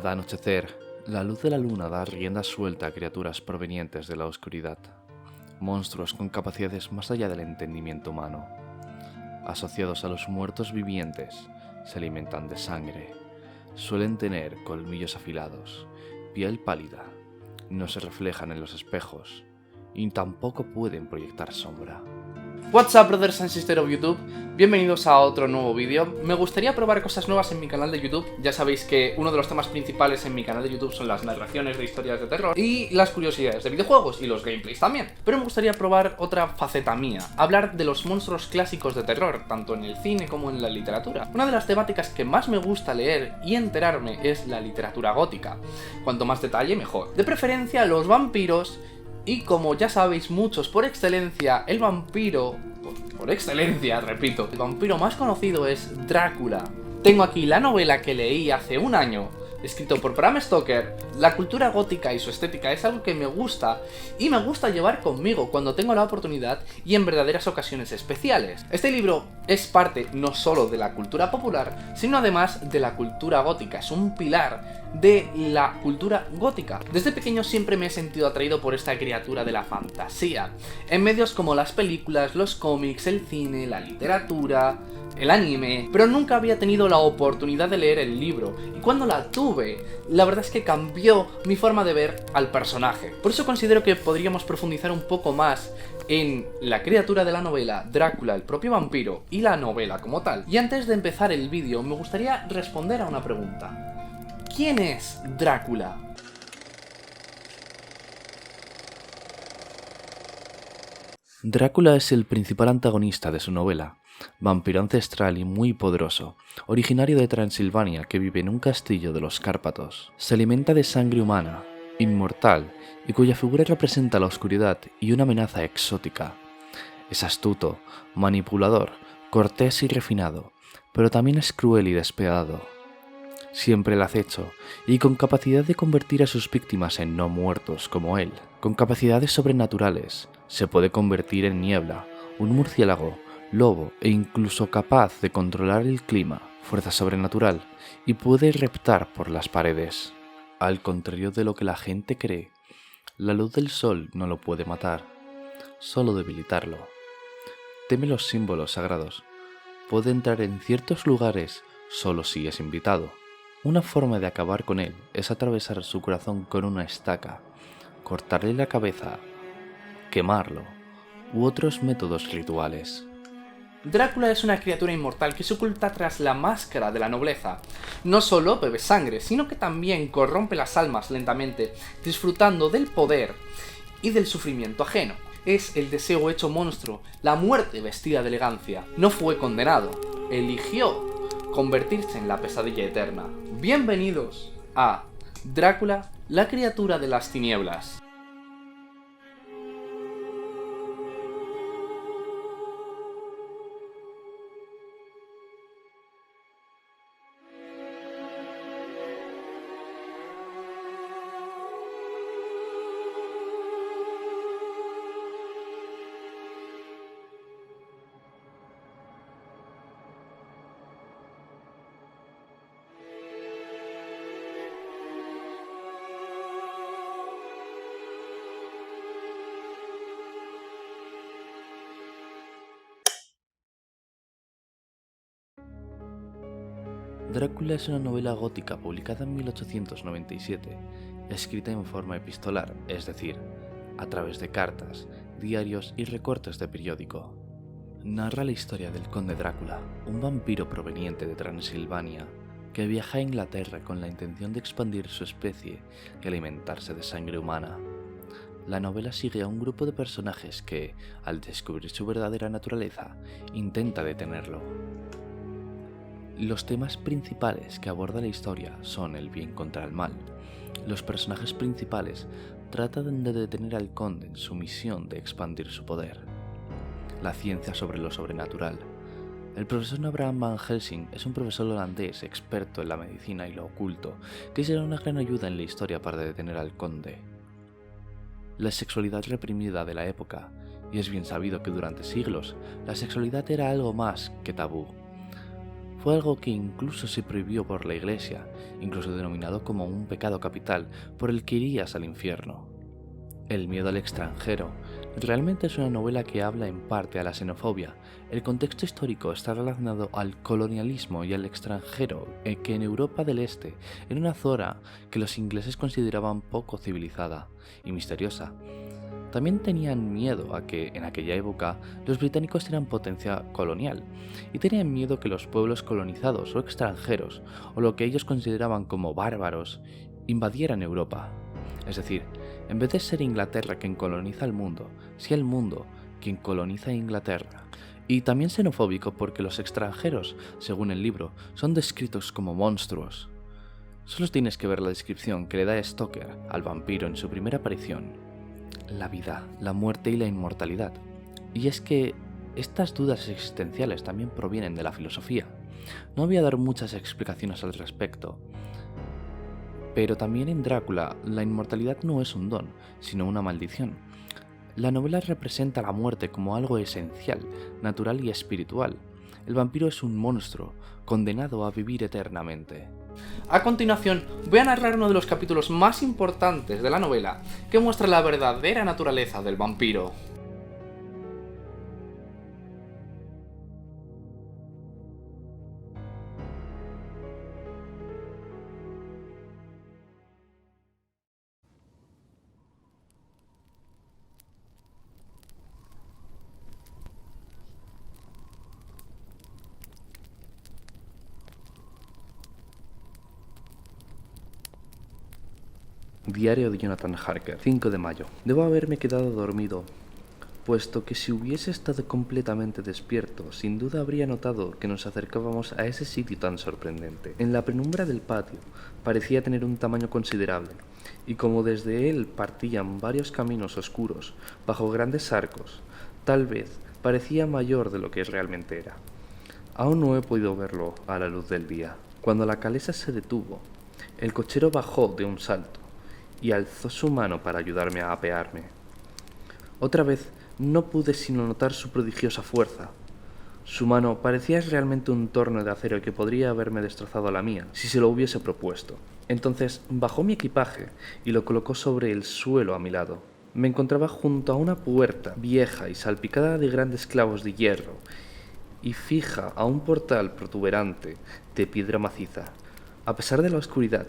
Cada anochecer, la luz de la luna da rienda suelta a criaturas provenientes de la oscuridad, monstruos con capacidades más allá del entendimiento humano. Asociados a los muertos vivientes, se alimentan de sangre, suelen tener colmillos afilados, piel pálida, no se reflejan en los espejos y tampoco pueden proyectar sombra. What's up, brothers and sisters of YouTube, bienvenidos a otro nuevo vídeo. Me gustaría probar cosas nuevas en mi canal de YouTube. Ya sabéis que uno de los temas principales en mi canal de YouTube son las narraciones de historias de terror y las curiosidades de videojuegos y los gameplays también. Pero me gustaría probar otra faceta mía, hablar de los monstruos clásicos de terror, tanto en el cine como en la literatura. Una de las temáticas que más me gusta leer y enterarme es la literatura gótica. Cuanto más detalle, mejor. De preferencia los vampiros. Y como ya sabéis muchos por excelencia, el vampiro, por excelencia, repito, el vampiro más conocido es Drácula. Tengo aquí la novela que leí hace un año, escrito por Bram Stoker. La cultura gótica y su estética es algo que me gusta y me gusta llevar conmigo cuando tengo la oportunidad y en verdaderas ocasiones especiales. Este libro es parte no solo de la cultura popular, sino además de la cultura gótica. Es un pilar de la cultura gótica. Desde pequeño siempre me he sentido atraído por esta criatura de la fantasía, en medios como las películas, los cómics, el cine, la literatura, el anime, pero nunca había tenido la oportunidad de leer el libro, y cuando la tuve, la verdad es que cambió mi forma de ver al personaje. Por eso considero que podríamos profundizar un poco más en la criatura de la novela, Drácula, el propio vampiro, y la novela como tal. Y antes de empezar el vídeo, me gustaría responder a una pregunta. ¿Quién es Drácula? Drácula es el principal antagonista de su novela, vampiro ancestral y muy poderoso, originario de Transilvania que vive en un castillo de los Cárpatos. Se alimenta de sangre humana, inmortal y cuya figura representa la oscuridad y una amenaza exótica. Es astuto, manipulador, cortés y refinado, pero también es cruel y despiadado. Siempre el acecho, y con capacidad de convertir a sus víctimas en no muertos como él. Con capacidades sobrenaturales, se puede convertir en niebla, un murciélago, lobo e incluso capaz de controlar el clima, fuerza sobrenatural, y puede reptar por las paredes. Al contrario de lo que la gente cree, la luz del sol no lo puede matar, solo debilitarlo. Teme los símbolos sagrados, puede entrar en ciertos lugares solo si es invitado. Una forma de acabar con él es atravesar su corazón con una estaca, cortarle la cabeza, quemarlo, u otros métodos rituales. Drácula es una criatura inmortal que se oculta tras la máscara de la nobleza. No solo bebe sangre, sino que también corrompe las almas lentamente, disfrutando del poder y del sufrimiento ajeno. Es el deseo hecho monstruo, la muerte vestida de elegancia. No fue condenado, eligió convertirse en la pesadilla eterna. Bienvenidos a Drácula, la criatura de las tinieblas. Drácula es una novela gótica publicada en 1897, escrita en forma epistolar, es decir, a través de cartas, diarios y recortes de periódico. Narra la historia del conde Drácula, un vampiro proveniente de Transilvania, que viaja a Inglaterra con la intención de expandir su especie y alimentarse de sangre humana. La novela sigue a un grupo de personajes que, al descubrir su verdadera naturaleza, intenta detenerlo. Los temas principales que aborda la historia son el bien contra el mal. Los personajes principales tratan de detener al conde en su misión de expandir su poder. La ciencia sobre lo sobrenatural. El profesor Abraham Van Helsing es un profesor holandés experto en la medicina y lo oculto, que será una gran ayuda en la historia para detener al conde. La sexualidad reprimida de la época, y es bien sabido que durante siglos la sexualidad era algo más que tabú. fue algo que incluso se prohibió por la Iglesia, incluso denominado como un pecado capital por el que irías al infierno. El miedo al extranjero realmente es una novela que habla en parte a la xenofobia. El contexto histórico está relacionado al colonialismo y al extranjero, que en Europa del Este, en una zona que los ingleses consideraban poco civilizada y misteriosa. También tenían miedo a que, en aquella época, los británicos eran potencia colonial, y tenían miedo que los pueblos colonizados o extranjeros, o lo que ellos consideraban como bárbaros, invadieran Europa. Es decir, en vez de ser Inglaterra quien coloniza el mundo, sea el mundo quien coloniza a Inglaterra. Y también xenofóbico porque los extranjeros, según el libro, son descritos como monstruos. Solo tienes que ver la descripción que le da Stoker al vampiro en su primera aparición: la vida, la muerte y la inmortalidad. Y es que estas dudas existenciales también provienen de la filosofía. No voy a dar muchas explicaciones al respecto, pero también en Drácula la inmortalidad no es un don, sino una maldición. La novela representa la muerte como algo esencial, natural y espiritual. El vampiro es un monstruo, condenado a vivir eternamente. A continuación, voy a narrar uno de los capítulos más importantes de la novela, que muestra la verdadera naturaleza del vampiro. Diario de Jonathan Harker, 5 de mayo. Debo haberme quedado dormido, puesto que si hubiese estado completamente despierto, sin duda habría notado que nos acercábamos a ese sitio tan sorprendente. En la penumbra del patio parecía tener un tamaño considerable, y como desde él partían varios caminos oscuros, bajo grandes arcos, tal vez parecía mayor de lo que realmente era. Aún no he podido verlo a la luz del día. Cuando la calesa se detuvo, el cochero bajó de un salto y alzó su mano para ayudarme a apearme. Otra vez no pude sino notar su prodigiosa fuerza. Su mano parecía realmente un torno de acero que podría haberme destrozado la mía si se lo hubiese propuesto. Entonces bajó mi equipaje y lo colocó sobre el suelo a mi lado. Me encontraba junto a una puerta vieja y salpicada de grandes clavos de hierro y fija a un portal protuberante de piedra maciza. A pesar de la oscuridad,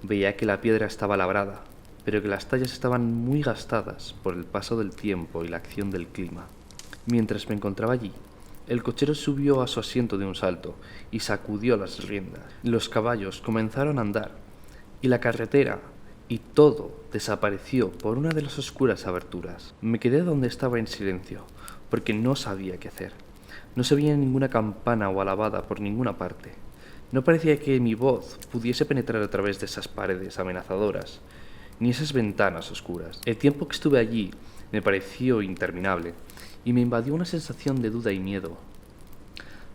veía que la piedra estaba labrada, pero que las tallas estaban muy gastadas por el paso del tiempo y la acción del clima. Mientras me encontraba allí, el cochero subió a su asiento de un salto y sacudió las riendas. Los caballos comenzaron a andar, y la carretera y todo desapareció por una de las oscuras aberturas. Me quedé donde estaba en silencio, porque no sabía qué hacer. No se veía ninguna campana o alabada por ninguna parte. No parecía que mi voz pudiese penetrar a través de esas paredes amenazadoras, ni esas ventanas oscuras. El tiempo que estuve allí me pareció interminable, y me invadió una sensación de duda y miedo.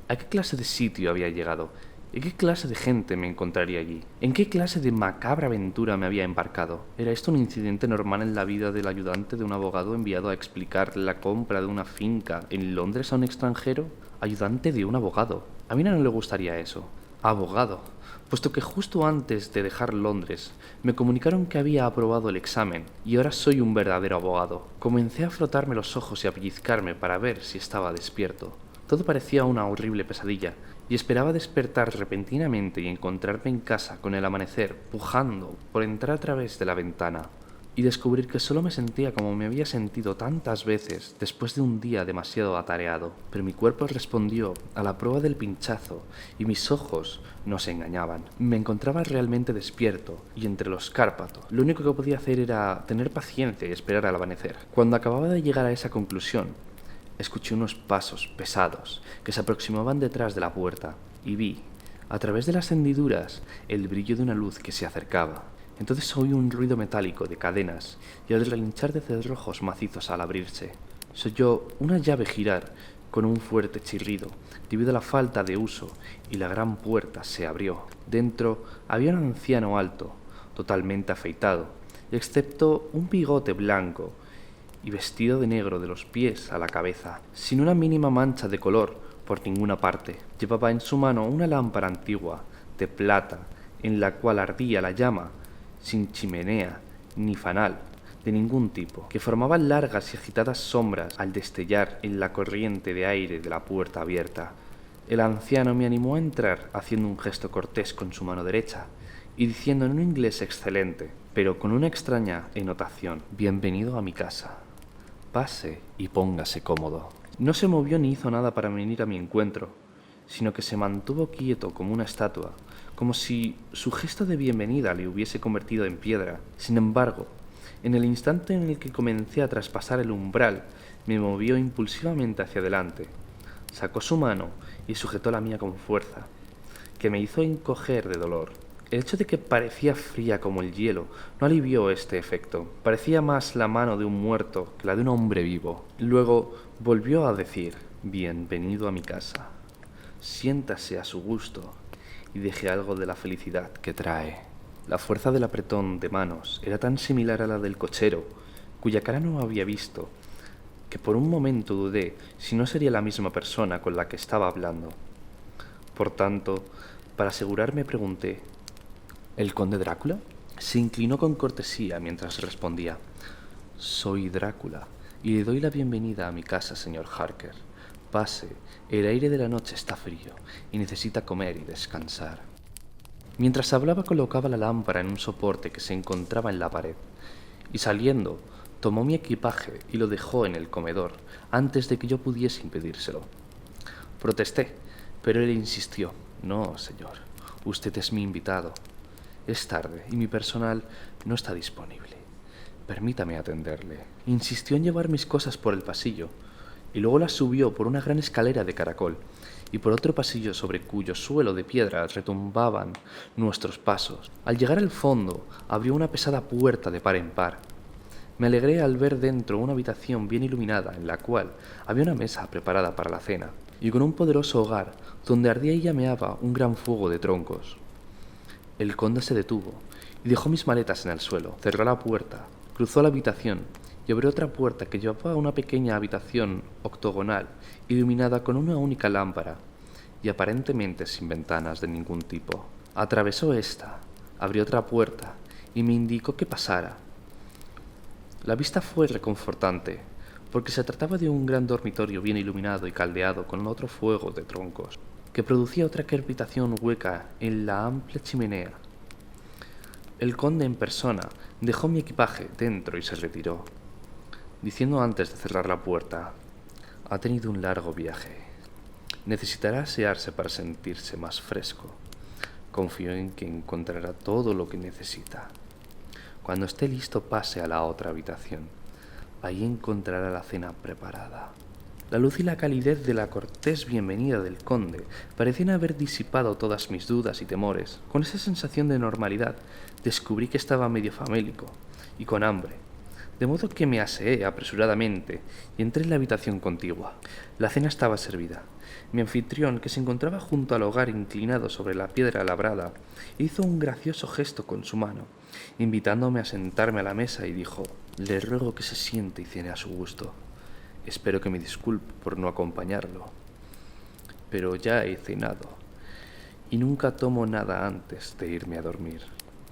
¿A qué clase de sitio había llegado? ¿En qué clase de gente me encontraría allí? ¿En qué clase de macabra aventura me había embarcado? ¿Era esto un incidente normal en la vida del ayudante de un abogado enviado a explicar la compra de una finca en Londres a un extranjero? Ayudante de un abogado. A mí no le gustaría eso. Abogado, puesto que justo antes de dejar Londres me comunicaron que había aprobado el examen y ahora soy un verdadero abogado. Comencé a frotarme los ojos y a pellizcarme para ver si estaba despierto. Todo parecía una horrible pesadilla y esperaba despertar repentinamente y encontrarme en casa con el amanecer pujando por entrar a través de la ventana y descubrir que solo me sentía como me había sentido tantas veces después de un día demasiado atareado. Pero mi cuerpo respondió a la prueba del pinchazo y mis ojos no se engañaban. Me encontraba realmente despierto y entre los Cárpatos. Lo único que podía hacer era tener paciencia y esperar al amanecer. Cuando acababa de llegar a esa conclusión, escuché unos pasos pesados que se aproximaban detrás de la puerta y vi, a través de las hendiduras, el brillo de una luz que se acercaba. Entonces oí un ruido metálico de cadenas y el relinchar de cerrojos macizos al abrirse. Se oyó una llave girar con un fuerte chirrido debido a la falta de uso y la gran puerta se abrió. Dentro había un anciano alto, totalmente afeitado, excepto un bigote blanco y vestido de negro de los pies a la cabeza, sin una mínima mancha de color por ninguna parte. Llevaba en su mano una lámpara antigua, de plata, en la cual ardía la llama, sin chimenea ni fanal de ningún tipo, que formaba largas y agitadas sombras al destellar en la corriente de aire de la puerta abierta. El anciano me animó a entrar haciendo un gesto cortés con su mano derecha y diciendo en un inglés excelente, pero con una extraña entonación: «Bienvenido a mi casa. Pase y póngase cómodo». No se movió ni hizo nada para venir a mi encuentro, sino que se mantuvo quieto como una estatua, como si su gesto de bienvenida le hubiese convertido en piedra. Sin embargo, en el instante en el que comencé a traspasar el umbral, me movió impulsivamente hacia adelante. Sacó su mano y sujetó la mía con fuerza, que me hizo encoger de dolor. El hecho de que parecía fría como el hielo no alivió este efecto. Parecía más la mano de un muerto que la de un hombre vivo. Luego volvió a decir: «Bienvenido a mi casa. Siéntase a su gusto y deje algo de la felicidad que trae». La fuerza del apretón de manos era tan similar a la del cochero, cuya cara no había visto, que por un momento dudé si no sería la misma persona con la que estaba hablando. Por tanto, para asegurarme pregunté: «¿El conde Drácula?». Se inclinó con cortesía mientras respondía: «Soy Drácula y le doy la bienvenida a mi casa, señor Harker. Pase, el aire de la noche está frío y necesita comer y descansar». Mientras hablaba colocaba la lámpara en un soporte que se encontraba en la pared, y saliendo, tomó mi equipaje y lo dejó en el comedor antes de que yo pudiese impedírselo. Protesté, pero él insistió: «No, señor, usted es mi invitado. Es tarde y mi personal no está disponible. Permítame atenderle». Insistió en llevar mis cosas por el pasillo, y luego las subió por una gran escalera de caracol y por otro pasillo sobre cuyo suelo de piedra retumbaban nuestros pasos. Al llegar al fondo, abrió una pesada puerta de par en par. Me alegré al ver dentro una habitación bien iluminada en la cual había una mesa preparada para la cena y con un poderoso hogar donde ardía y llameaba un gran fuego de troncos. El conde se detuvo y dejó mis maletas en el suelo. Cerró la puerta, cruzó la habitación y abrió otra puerta que llevaba a una pequeña habitación octogonal iluminada con una única lámpara y aparentemente sin ventanas de ningún tipo. Atravesó esta, abrió otra puerta y me indicó que pasara. La vista fue reconfortante, porque se trataba de un gran dormitorio bien iluminado y caldeado con otro fuego de troncos, que producía otra crepitación hueca en la amplia chimenea. El conde en persona dejó mi equipaje dentro y se retiró, diciendo antes de cerrar la puerta: «Ha tenido un largo viaje. Necesitará asearse para sentirse más fresco. Confío en que encontrará todo lo que necesita. Cuando esté listo, pase a la otra habitación. Ahí encontrará la cena preparada». La luz y la calidez de la cortés bienvenida del conde parecían haber disipado todas mis dudas y temores. Con esa sensación de normalidad descubrí que estaba medio famélico y con hambre, de modo que me aseé apresuradamente y entré en la habitación contigua. La cena estaba servida. Mi anfitrión, que se encontraba junto al hogar inclinado sobre la piedra labrada, hizo un gracioso gesto con su mano, invitándome a sentarme a la mesa, y dijo: «Le ruego que se siente y cene a su gusto. Espero que me disculpe por no acompañarlo, pero ya he cenado y nunca tomo nada antes de irme a dormir».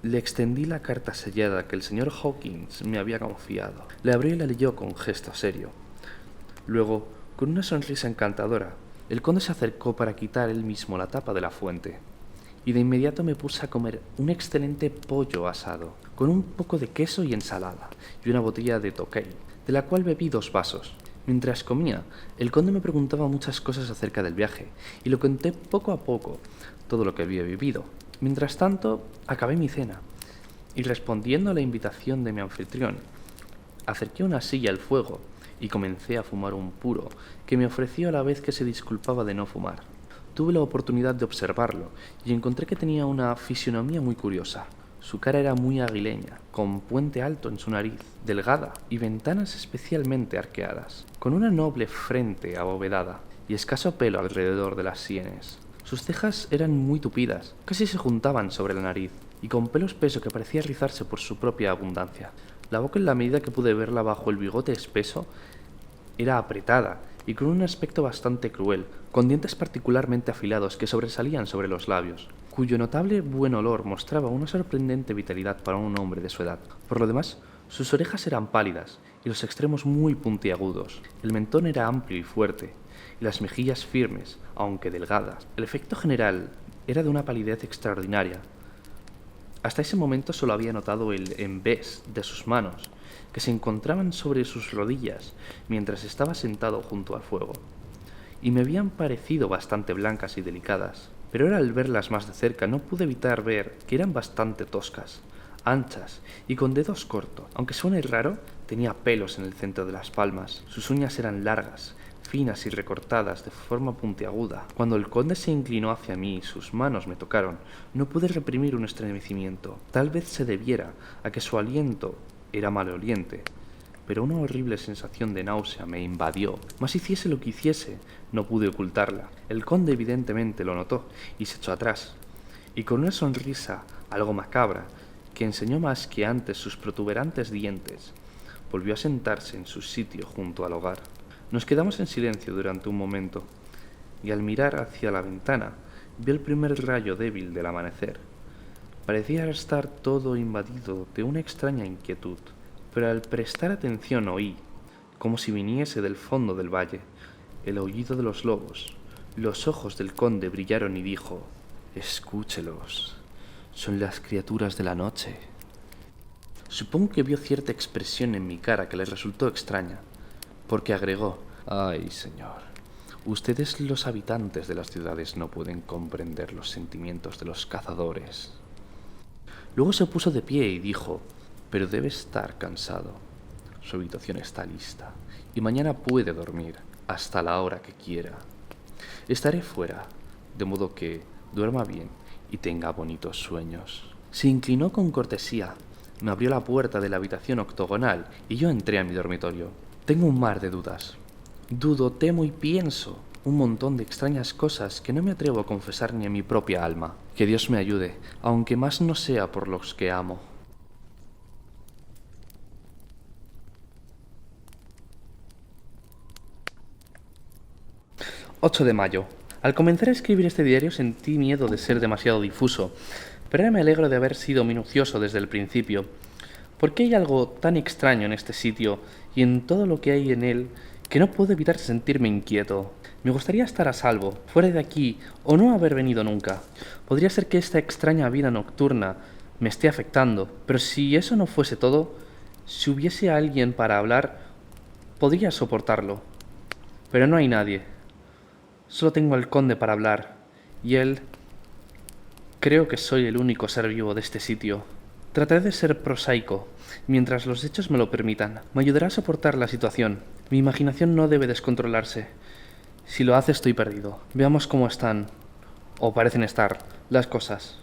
Le extendí la carta sellada que el señor Hawkins me había confiado. Le abrió y la leyó con gesto serio. Luego, con una sonrisa encantadora, el conde se acercó para quitar él mismo la tapa de la fuente, y de inmediato me puse a comer un excelente pollo asado, con un poco de queso y ensalada, y una botella de Tokay, de la cual bebí 2 vasos. Mientras comía, el conde me preguntaba muchas cosas acerca del viaje, y lo conté poco a poco todo lo que había vivido. Mientras tanto, acabé mi cena, y respondiendo a la invitación de mi anfitrión, acerqué una silla al fuego y comencé a fumar un puro que me ofreció a la vez que se disculpaba de no fumar. Tuve la oportunidad de observarlo y encontré que tenía una fisionomía muy curiosa. Su cara era muy aguileña, con puente alto en su nariz, delgada y ventanas especialmente arqueadas, con una noble frente abovedada y escaso pelo alrededor de las sienes. Sus cejas eran muy tupidas, casi se juntaban sobre la nariz, y con pelo espeso que parecía rizarse por su propia abundancia. La boca, en la medida que pude verla bajo el bigote espeso, era apretada y con un aspecto bastante cruel, con dientes particularmente afilados que sobresalían sobre los labios, cuyo notable buen olor mostraba una sorprendente vitalidad para un hombre de su edad. Por lo demás, sus orejas eran pálidas y los extremos muy puntiagudos. El mentón era amplio y fuerte, y las mejillas firmes, aunque delgadas. El efecto general era de una palidez extraordinaria. Hasta ese momento solo había notado el envés de sus manos, que se encontraban sobre sus rodillas mientras estaba sentado junto al fuego, y me habían parecido bastante blancas y delicadas, pero ahora al verlas más de cerca no pude evitar ver que eran bastante toscas, anchas y con dedos cortos. Aunque suene raro, tenía pelos en el centro de las palmas, sus uñas eran largas, finas y recortadas de forma puntiaguda. Cuando el conde se inclinó hacia mí y sus manos me tocaron, no pude reprimir un estremecimiento. Tal vez se debiera a que su aliento era maloliente, pero una horrible sensación de náusea me invadió. Mas hiciese lo que hiciese, no pude ocultarla. El conde evidentemente lo notó y se echó atrás, y con una sonrisa algo macabra, que enseñó más que antes sus protuberantes dientes, volvió a sentarse en su sitio junto al hogar. Nos quedamos en silencio durante un momento, y al mirar hacia la ventana vi el primer rayo débil del amanecer. Parecía estar todo invadido de una extraña inquietud, pero al prestar atención oí, como si viniese del fondo del valle, el aullido de los lobos. Los ojos del conde brillaron y dijo: «Escúchelos, son las criaturas de la noche». Supongo que vio cierta expresión en mi cara que le resultó extraña, porque agregó: «Ay, señor, ustedes los habitantes de las ciudades no pueden comprender los sentimientos de los cazadores». Luego se puso de pie y dijo: «Pero debe estar cansado. Su habitación está lista, y mañana puede dormir hasta la hora que quiera. Estaré fuera, de modo que duerma bien y tenga bonitos sueños». Se inclinó con cortesía, me abrió la puerta de la habitación octogonal y yo entré a mi dormitorio. Tengo un mar de dudas. Dudo, temo y pienso un montón de extrañas cosas que no me atrevo a confesar ni a mi propia alma. Que Dios me ayude, aunque más no sea por los que amo. «8 de mayo. Al comenzar a escribir este diario sentí miedo de ser demasiado difuso, pero ahora me alegro de haber sido minucioso desde el principio. ¿Por qué hay algo tan extraño en este sitio y en todo lo que hay en él que no puedo evitar sentirme inquieto? Me gustaría estar a salvo, fuera de aquí, o no haber venido nunca. Podría ser que esta extraña vida nocturna me esté afectando, pero si eso no fuese todo, si hubiese alguien para hablar, podría soportarlo. Pero no hay nadie. Solo tengo al conde para hablar, y él... Creo que soy el único ser vivo de este sitio. Trataré de ser prosaico, mientras los hechos me lo permitan. Me ayudará a soportar la situación. Mi imaginación no debe descontrolarse. Si lo hace, estoy perdido. Veamos cómo están, o parecen estar, las cosas.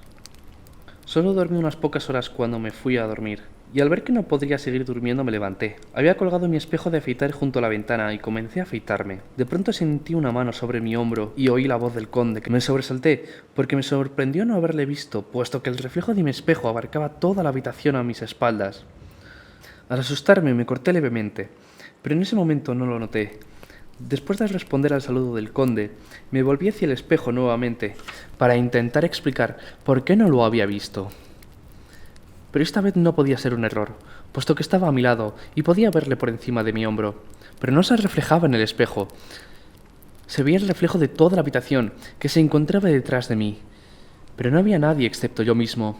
Solo dormí unas pocas horas cuando me fui a dormir, y al ver que no podría seguir durmiendo me levanté. Había colgado mi espejo de afeitar junto a la ventana y comencé a afeitarme. De pronto sentí una mano sobre mi hombro y oí la voz del conde, que me sobresalté, porque me sorprendió no haberle visto, puesto que el reflejo de mi espejo abarcaba toda la habitación a mis espaldas. Al asustarme me corté levemente, pero en ese momento no lo noté. Después de responder al saludo del conde, me volví hacia el espejo nuevamente para intentar explicar por qué no lo había visto. Pero esta vez no podía ser un error, puesto que estaba a mi lado y podía verle por encima de mi hombro, pero no se reflejaba en el espejo. Se veía el reflejo de toda la habitación, que se encontraba detrás de mí, pero no había nadie excepto yo mismo.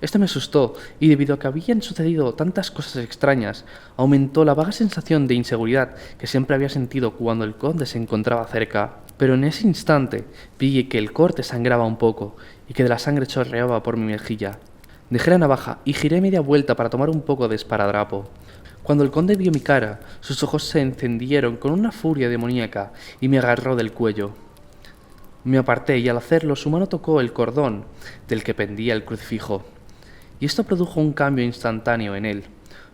Esto me asustó, y debido a que habían sucedido tantas cosas extrañas, aumentó la vaga sensación de inseguridad que siempre había sentido cuando el conde se encontraba cerca. Pero en ese instante vi que el corte sangraba un poco, y que de la sangre chorreaba por mi mejilla. Dejé la navaja y giré media vuelta para tomar un poco de esparadrapo. Cuando el conde vio mi cara, sus ojos se encendieron con una furia demoníaca y me agarró del cuello. Me aparté y al hacerlo su mano tocó el cordón del que pendía el crucifijo, y esto produjo un cambio instantáneo en él.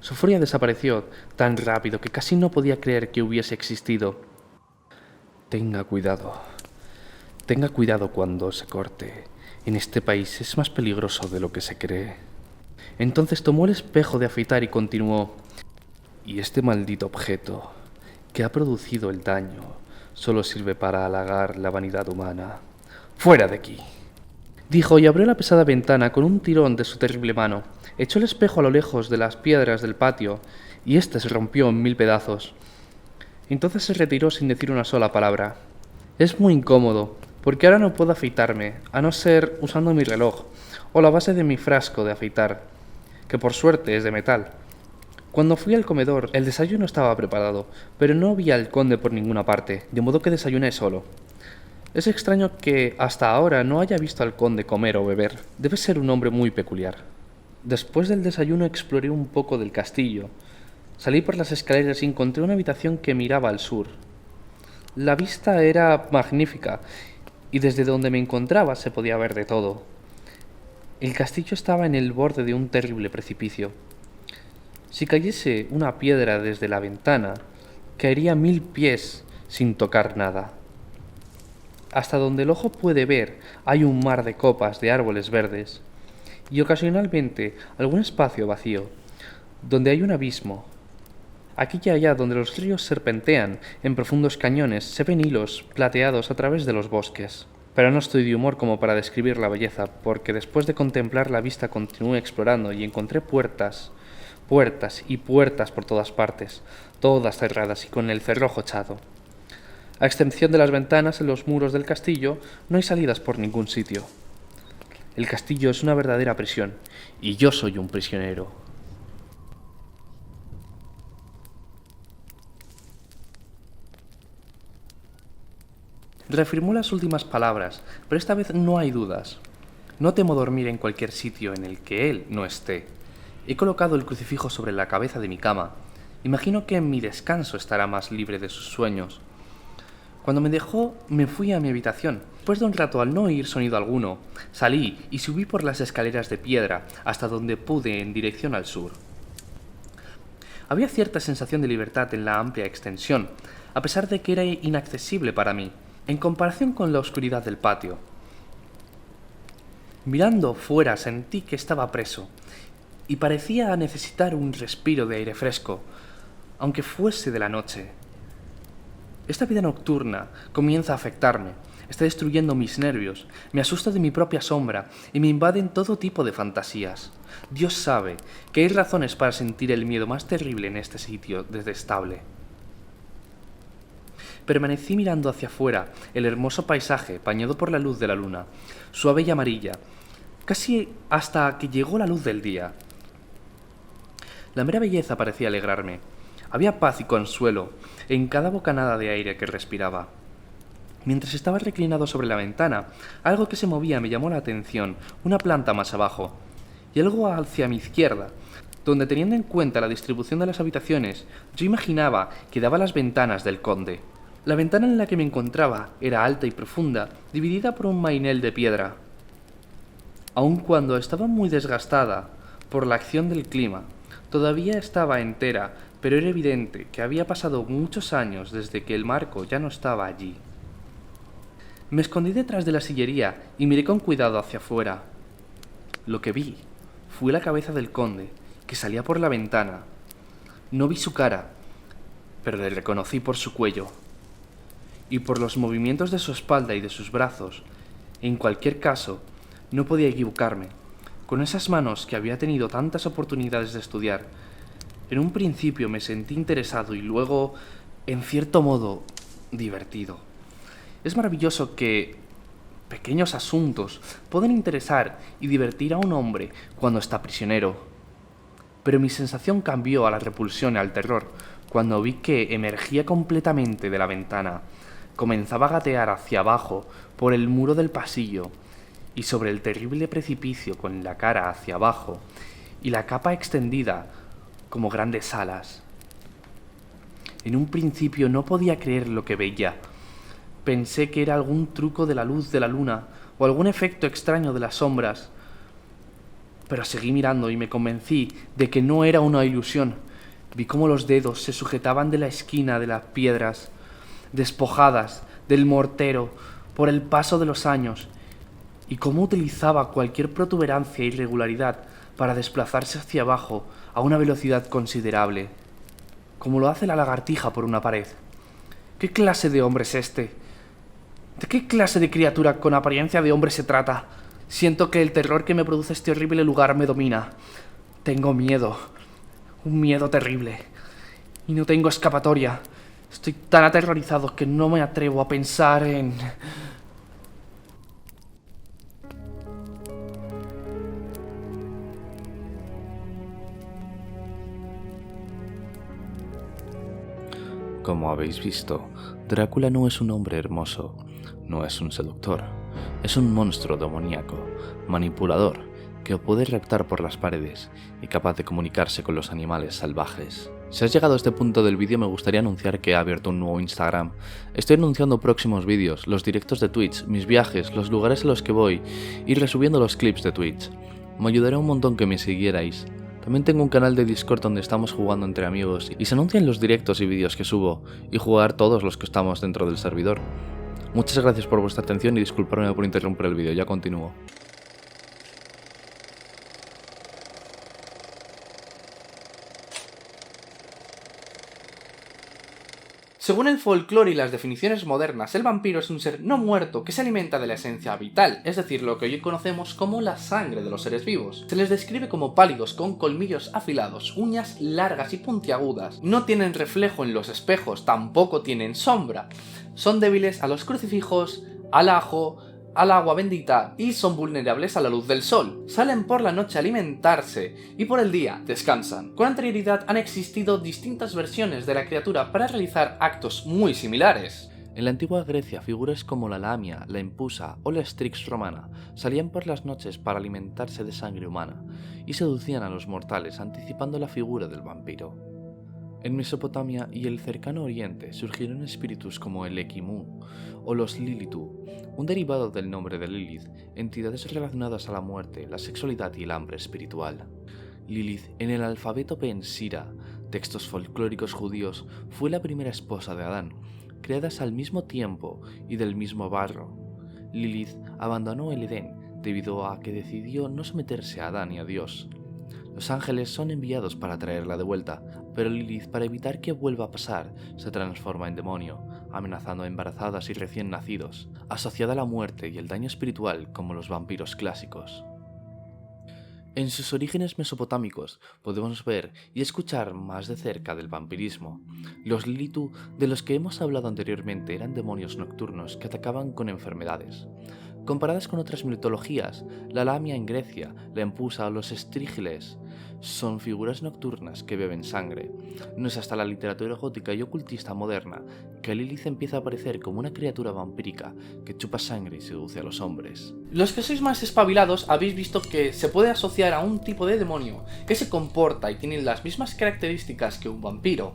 Su furia desapareció tan rápido que casi no podía creer que hubiese existido. Tenga cuidado cuando se corte. En este país es más peligroso de lo que se cree. Entonces tomó el espejo de afeitar y continuó: «Y este maldito objeto, que ha producido el daño solo sirve para halagar la vanidad humana. ¡Fuera de aquí!, dijo y abrió la pesada ventana con un tirón de su terrible mano. Echó el espejo a lo lejos de las piedras del patio y éste se rompió en 1000 pedazos. Entonces se retiró sin decir una sola palabra. Es muy incómodo, porque ahora no puedo afeitarme, a no ser usando mi reloj o la base de mi frasco de afeitar, que por suerte es de metal. Cuando fui al comedor, el desayuno estaba preparado, pero no vi al conde por ninguna parte, de modo que desayuné solo. Es extraño que hasta ahora no haya visto al conde comer o beber. Debe ser un hombre muy peculiar. Después del desayuno exploré un poco del castillo. Salí por las escaleras y encontré una habitación que miraba al sur. La vista era magnífica y desde donde me encontraba se podía ver de todo. El castillo estaba en el borde de un terrible precipicio. Si cayese una piedra desde la ventana, caería 1000 pies sin tocar nada. Hasta donde el ojo puede ver hay un mar de copas de árboles verdes y ocasionalmente algún espacio vacío, donde hay un abismo. Aquí y allá donde los ríos serpentean en profundos cañones se ven hilos plateados a través de los bosques. Pero no estoy de humor como para describir la belleza, porque después de contemplar la vista continué explorando y encontré puertas y puertas por todas partes, todas cerradas y con el cerrojo echado. A excepción de las ventanas en los muros del castillo, no hay salidas por ningún sitio. El castillo es una verdadera prisión, y yo soy un prisionero. Reafirmó las últimas palabras, pero esta vez no hay dudas. No temo dormir en cualquier sitio en el que él no esté. He colocado el crucifijo sobre la cabeza de mi cama. Imagino que en mi descanso estará más libre de sus sueños. Cuando me dejó, me fui a mi habitación. Después de un rato, al no oír sonido alguno, salí y subí por las escaleras de piedra hasta donde pude en dirección al sur. Había cierta sensación de libertad en la amplia extensión, a pesar de que era inaccesible para mí, en comparación con la oscuridad del patio. Mirando fuera sentí que estaba preso, y parecía necesitar un respiro de aire fresco, aunque fuese de la noche. Esta vida nocturna comienza a afectarme, está destruyendo mis nervios, me asusto de mi propia sombra y me invaden todo tipo de fantasías. Dios sabe que hay razones para sentir el miedo más terrible en este sitio detestable. Permanecí mirando hacia afuera el hermoso paisaje bañado por la luz de la luna, suave y amarilla, casi hasta que llegó la luz del día. La mera belleza parecía alegrarme. Había paz y consuelo en cada bocanada de aire que respiraba. Mientras estaba reclinado sobre la ventana, algo que se movía me llamó la atención, una planta más abajo, y algo hacia mi izquierda, donde, teniendo en cuenta la distribución de las habitaciones, yo imaginaba que daba las ventanas del conde. La ventana en la que me encontraba era alta y profunda, dividida por un mainel de piedra. Aun cuando estaba muy desgastada por la acción del clima, todavía estaba entera, pero era evidente que había pasado muchos años desde que el marco ya no estaba allí. Me escondí detrás de la sillería y miré con cuidado hacia afuera. Lo que vi fue la cabeza del conde, que salía por la ventana. No vi su cara, pero le reconocí por su cuello y por los movimientos de su espalda y de sus brazos. En cualquier caso, no podía equivocarme. Con esas manos que había tenido tantas oportunidades de estudiar, en un principio me sentí interesado y luego, en cierto modo, divertido. Es maravilloso que pequeños asuntos pueden interesar y divertir a un hombre cuando está prisionero. Pero mi sensación cambió a la repulsión y al terror cuando vi que emergía completamente de la ventana, comenzaba a gatear hacia abajo por el muro del pasillo y sobre el terrible precipicio con la cara hacia abajo y la capa extendida como grandes alas. En un principio no podía creer lo que veía. Pensé que era algún truco de la luz de la luna o algún efecto extraño de las sombras, pero seguí mirando y me convencí de que no era una ilusión. Vi cómo los dedos se sujetaban de la esquina de las piedras, despojadas del mortero por el paso de los años, y cómo utilizaba cualquier protuberancia e irregularidad para desplazarse hacia abajo a una velocidad considerable, como lo hace la lagartija por una pared. ¿Qué clase de hombre es este? ¿De qué clase de criatura con apariencia de hombre se trata? Siento que el terror que me produce este horrible lugar me domina. Tengo miedo. Un miedo terrible. Y no tengo escapatoria. Estoy tan aterrorizado que no me atrevo a pensar en... Como habéis visto, Drácula no es un hombre hermoso, no es un seductor, es un monstruo demoníaco, manipulador, que puede reptar por las paredes y capaz de comunicarse con los animales salvajes. Si has llegado a este punto del vídeo, me gustaría anunciar que he abierto un nuevo Instagram. Estoy anunciando próximos vídeos, los directos de Twitch, mis viajes, los lugares a los que voy y resubiendo los clips de Twitch. Me ayudaría un montón que me siguierais. También tengo un canal de Discord donde estamos jugando entre amigos y se anuncian los directos y vídeos que subo y jugar todos los que estamos dentro del servidor. Muchas gracias por vuestra atención y disculpadme por interrumpir el vídeo, ya continúo. Según el folclore y las definiciones modernas, el vampiro es un ser no muerto que se alimenta de la esencia vital, es decir, lo que hoy conocemos como la sangre de los seres vivos. Se les describe como pálidos, con colmillos afilados, uñas largas y puntiagudas. No tienen reflejo en los espejos, tampoco tienen sombra. Son débiles a los crucifijos, al ajo, al agua bendita y son vulnerables a la luz del sol. Salen por la noche a alimentarse y por el día descansan. Con anterioridad han existido distintas versiones de la criatura para realizar actos muy similares. En la antigua Grecia, figuras como la lamia, la empusa o la strix romana salían por las noches para alimentarse de sangre humana y seducían a los mortales anticipando la figura del vampiro. En Mesopotamia y el cercano Oriente surgieron espíritus como el Ekimu o los Lilitu, un derivado del nombre de Lilith, entidades relacionadas a la muerte, la sexualidad y el hambre espiritual. Lilith, en el alfabeto Pensira, textos folclóricos judíos, fue la primera esposa de Adán, creadas al mismo tiempo y del mismo barro. Lilith abandonó el Edén debido a que decidió no someterse a Adán y a Dios. Los ángeles son enviados para traerla de vuelta, pero Lilith, para evitar que vuelva a pasar, se transforma en demonio, amenazando a embarazadas y recién nacidos, asociada a la muerte y el daño espiritual como los vampiros clásicos. En sus orígenes mesopotámicos podemos ver y escuchar más de cerca del vampirismo. Los Lilitu de los que hemos hablado anteriormente eran demonios nocturnos que atacaban con enfermedades. Comparadas con otras mitologías, la lamia en Grecia, la empusa o los estrígiles son figuras nocturnas que beben sangre. No es hasta la literatura gótica y ocultista moderna que Lilith empieza a aparecer como una criatura vampírica que chupa sangre y seduce a los hombres. Los que sois más espabilados habéis visto que se puede asociar a un tipo de demonio que se comporta y tiene las mismas características que un vampiro.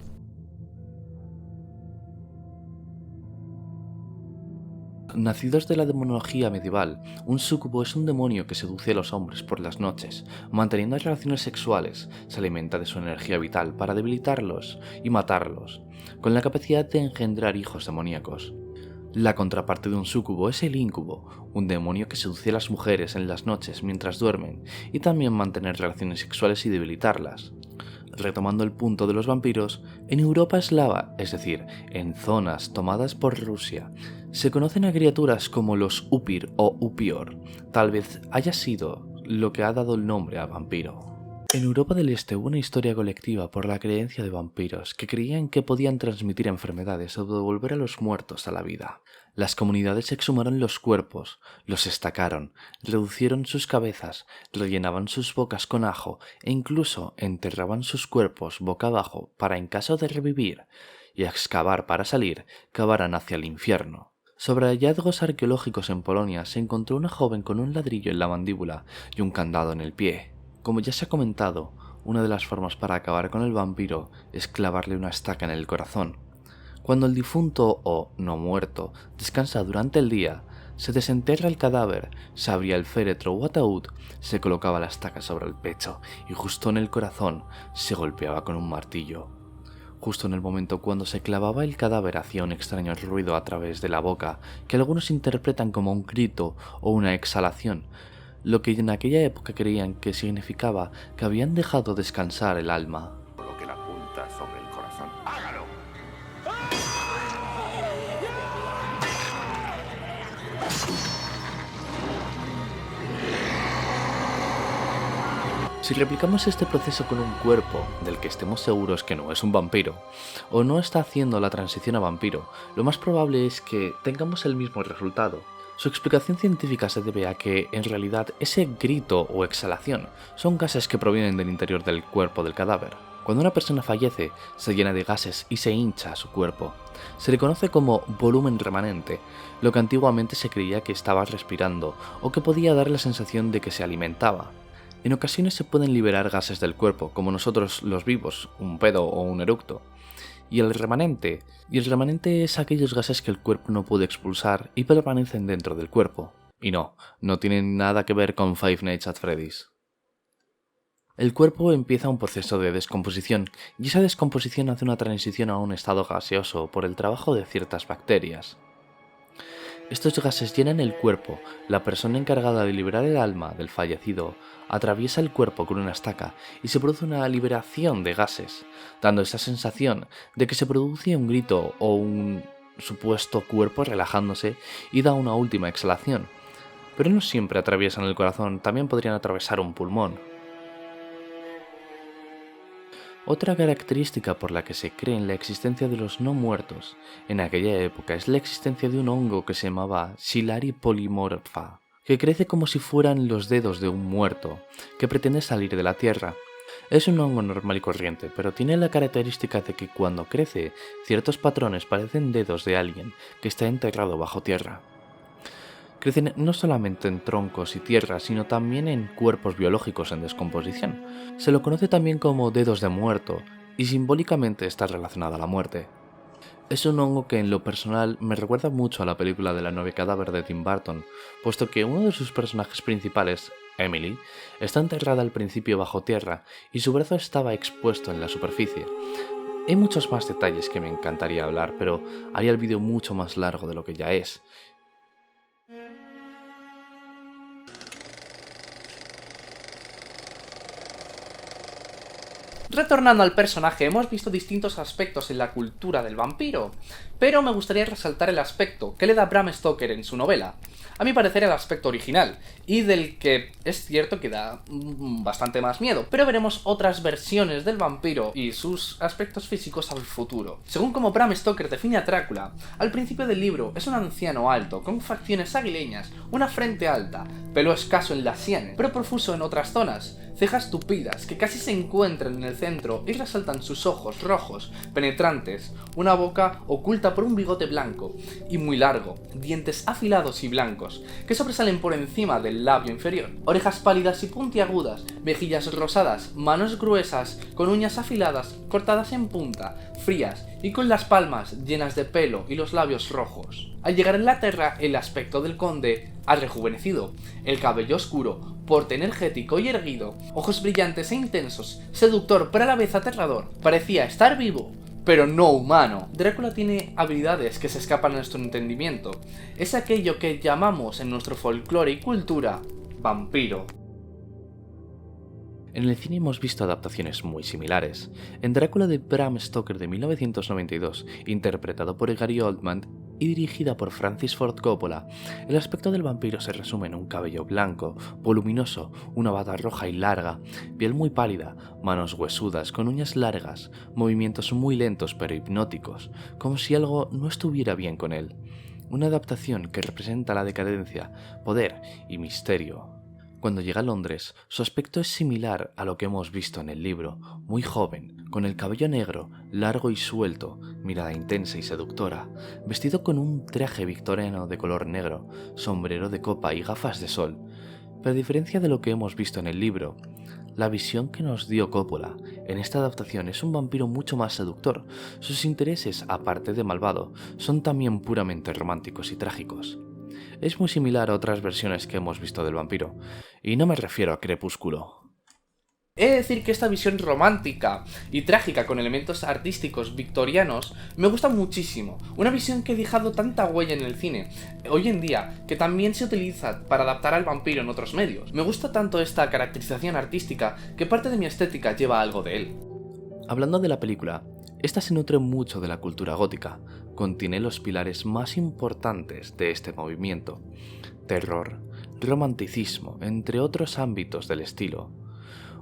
Nacidos de la demonología medieval, un súcubo es un demonio que seduce a los hombres por las noches, manteniendo relaciones sexuales, se alimenta de su energía vital para debilitarlos y matarlos, con la capacidad de engendrar hijos demoníacos. La contraparte de un súcubo es el íncubo, un demonio que seduce a las mujeres en las noches mientras duermen y también mantener relaciones sexuales y debilitarlas. Retomando el punto de los vampiros, en Europa eslava, es decir, en zonas tomadas por Rusia, se conocen a criaturas como los Upir o Upior, tal vez haya sido lo que ha dado el nombre a vampiro. En Europa del Este hubo una historia colectiva por la creencia de vampiros que creían que podían transmitir enfermedades o devolver a los muertos a la vida. Las comunidades exhumaron los cuerpos, los estacaron, reducieron sus cabezas, rellenaban sus bocas con ajo e incluso enterraban sus cuerpos boca abajo para, en caso de revivir y excavar para salir, cavaran hacia el infierno. Sobre hallazgos arqueológicos en Polonia se encontró una joven con un ladrillo en la mandíbula y un candado en el pie. Como ya se ha comentado, una de las formas para acabar con el vampiro es clavarle una estaca en el corazón. Cuando el difunto o no muerto descansa durante el día, se desenterra el cadáver, se abría el féretro o ataúd, se colocaba la estaca sobre el pecho y justo en el corazón se golpeaba con un martillo. Justo en el momento cuando se clavaba el cadáver hacía un extraño ruido a través de la boca que algunos interpretan como un grito o una exhalación, lo que en aquella época creían que significaba que habían dejado descansar el alma. Coloque la punta sobre el corazón. ¡Hágalo! Si replicamos este proceso con un cuerpo del que estemos seguros que no es un vampiro, o no está haciendo la transición a vampiro, lo más probable es que tengamos el mismo resultado. Su explicación científica se debe a que, en realidad, ese grito o exhalación son gases que provienen del interior del cuerpo del cadáver. Cuando una persona fallece, se llena de gases y se hincha su cuerpo. Se le conoce como volumen remanente, lo que antiguamente se creía que estaba respirando o que podía dar la sensación de que se alimentaba. En ocasiones se pueden liberar gases del cuerpo, como nosotros los vivos, un pedo o un eructo. Y el remanente es aquellos gases que el cuerpo no puede expulsar y permanecen dentro del cuerpo. Y no tienen nada que ver con Five Nights at Freddy's. El cuerpo empieza un proceso de descomposición, y esa descomposición hace una transición a un estado gaseoso por el trabajo de ciertas bacterias. Estos gases llenan el cuerpo, la persona encargada de liberar el alma del fallecido atraviesa el cuerpo con una estaca y se produce una liberación de gases, dando esa sensación de que se produce un grito o un supuesto cuerpo relajándose y da una última exhalación. Pero no siempre atraviesan el corazón, también podrían atravesar un pulmón. Otra característica por la que se cree en la existencia de los no muertos en aquella época es la existencia de un hongo que se llamaba Xylari polymorpha, que crece como si fueran los dedos de un muerto, que pretende salir de la tierra. Es un hongo normal y corriente, pero tiene la característica de que cuando crece, ciertos patrones parecen dedos de alguien que está enterrado bajo tierra. Crecen no solamente en troncos y tierra, sino también en cuerpos biológicos en descomposición. Se lo conoce también como dedos de muerto, y simbólicamente está relacionado a la muerte. Es un hongo que en lo personal me recuerda mucho a la película de la novia cadáver de Tim Burton, puesto que uno de sus personajes principales, Emily, está enterrada al principio bajo tierra y su brazo estaba expuesto en la superficie. Hay muchos más detalles que me encantaría hablar, pero haría el vídeo mucho más largo de lo que ya es. Retornando al personaje, hemos visto distintos aspectos en la cultura del vampiro, pero me gustaría resaltar el aspecto que le da Bram Stoker en su novela. A mi parecer el aspecto original, y del que es cierto que da bastante más miedo, pero veremos otras versiones del vampiro y sus aspectos físicos al futuro. Según como Bram Stoker define a Drácula, al principio del libro es un anciano alto, con facciones aguileñas, una frente alta, pelo escaso en las sienes, pero profuso en otras zonas, cejas tupidas que casi se encuentran en el centro y resaltan sus ojos rojos, penetrantes, una boca oculta por un bigote blanco y muy largo, dientes afilados y blancos, que sobresalen por encima del labio inferior, orejas pálidas y puntiagudas, mejillas rosadas, manos gruesas, con uñas afiladas, cortadas en punta, frías y con las palmas llenas de pelo y los labios rojos. Al llegar a Inglaterra, el aspecto del conde ha rejuvenecido, el cabello oscuro, porte energético y erguido, ojos brillantes e intensos, seductor pero a la vez aterrador, parecía estar vivo, pero no humano. Drácula tiene habilidades que se escapan a nuestro entendimiento, es aquello que llamamos en nuestro folclore y cultura vampiro. En el cine hemos visto adaptaciones muy similares. En Drácula de Bram Stoker de 1992, interpretado por Gary Oldman y dirigida por Francis Ford Coppola, el aspecto del vampiro se resume en un cabello blanco, voluminoso, una bata roja y larga, piel muy pálida, manos huesudas con uñas largas, movimientos muy lentos pero hipnóticos, como si algo no estuviera bien con él. Una adaptación que representa la decadencia, poder y misterio. Cuando llega a Londres, su aspecto es similar a lo que hemos visto en el libro, muy joven, con el cabello negro, largo y suelto, mirada intensa y seductora, vestido con un traje victoriano de color negro, sombrero de copa y gafas de sol. Pero a diferencia de lo que hemos visto en el libro, la visión que nos dio Coppola en esta adaptación es un vampiro mucho más seductor. Sus intereses, aparte de malvado, son también puramente románticos y trágicos. Es muy similar a otras versiones que hemos visto del vampiro, y no me refiero a Crepúsculo. He de decir que esta visión romántica y trágica con elementos artísticos victorianos me gusta muchísimo, una visión que ha dejado tanta huella en el cine, hoy en día, que también se utiliza para adaptar al vampiro en otros medios. Me gusta tanto esta caracterización artística que parte de mi estética lleva algo de él. Hablando de la película, esta se nutre mucho de la cultura gótica, contiene los pilares más importantes de este movimiento: terror, romanticismo, entre otros ámbitos del estilo.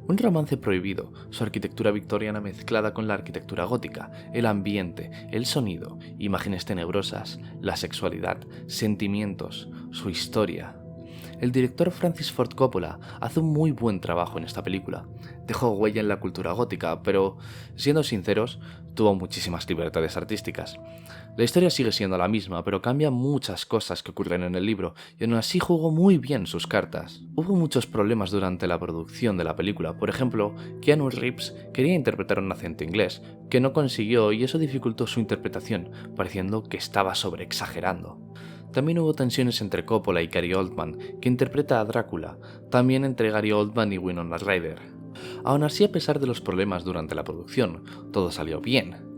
Un romance prohibido, su arquitectura victoriana mezclada con la arquitectura gótica, el ambiente, el sonido, imágenes tenebrosas, la sexualidad, sentimientos, su historia. El director Francis Ford Coppola hace un muy buen trabajo en esta película. Dejó huella en la cultura gótica, pero, siendo sinceros, tuvo muchísimas libertades artísticas. La historia sigue siendo la misma, pero cambia muchas cosas que ocurren en el libro, y aún así jugó muy bien sus cartas. Hubo muchos problemas durante la producción de la película. Por ejemplo, Keanu Reeves quería interpretar un acento inglés, que no consiguió, y eso dificultó su interpretación, pareciendo que estaba sobreexagerando. También hubo tensiones entre Coppola y Gary Oldman, que interpreta a Drácula, también entre Gary Oldman y Winona Ryder. Aún así, a pesar de los problemas durante la producción, todo salió bien.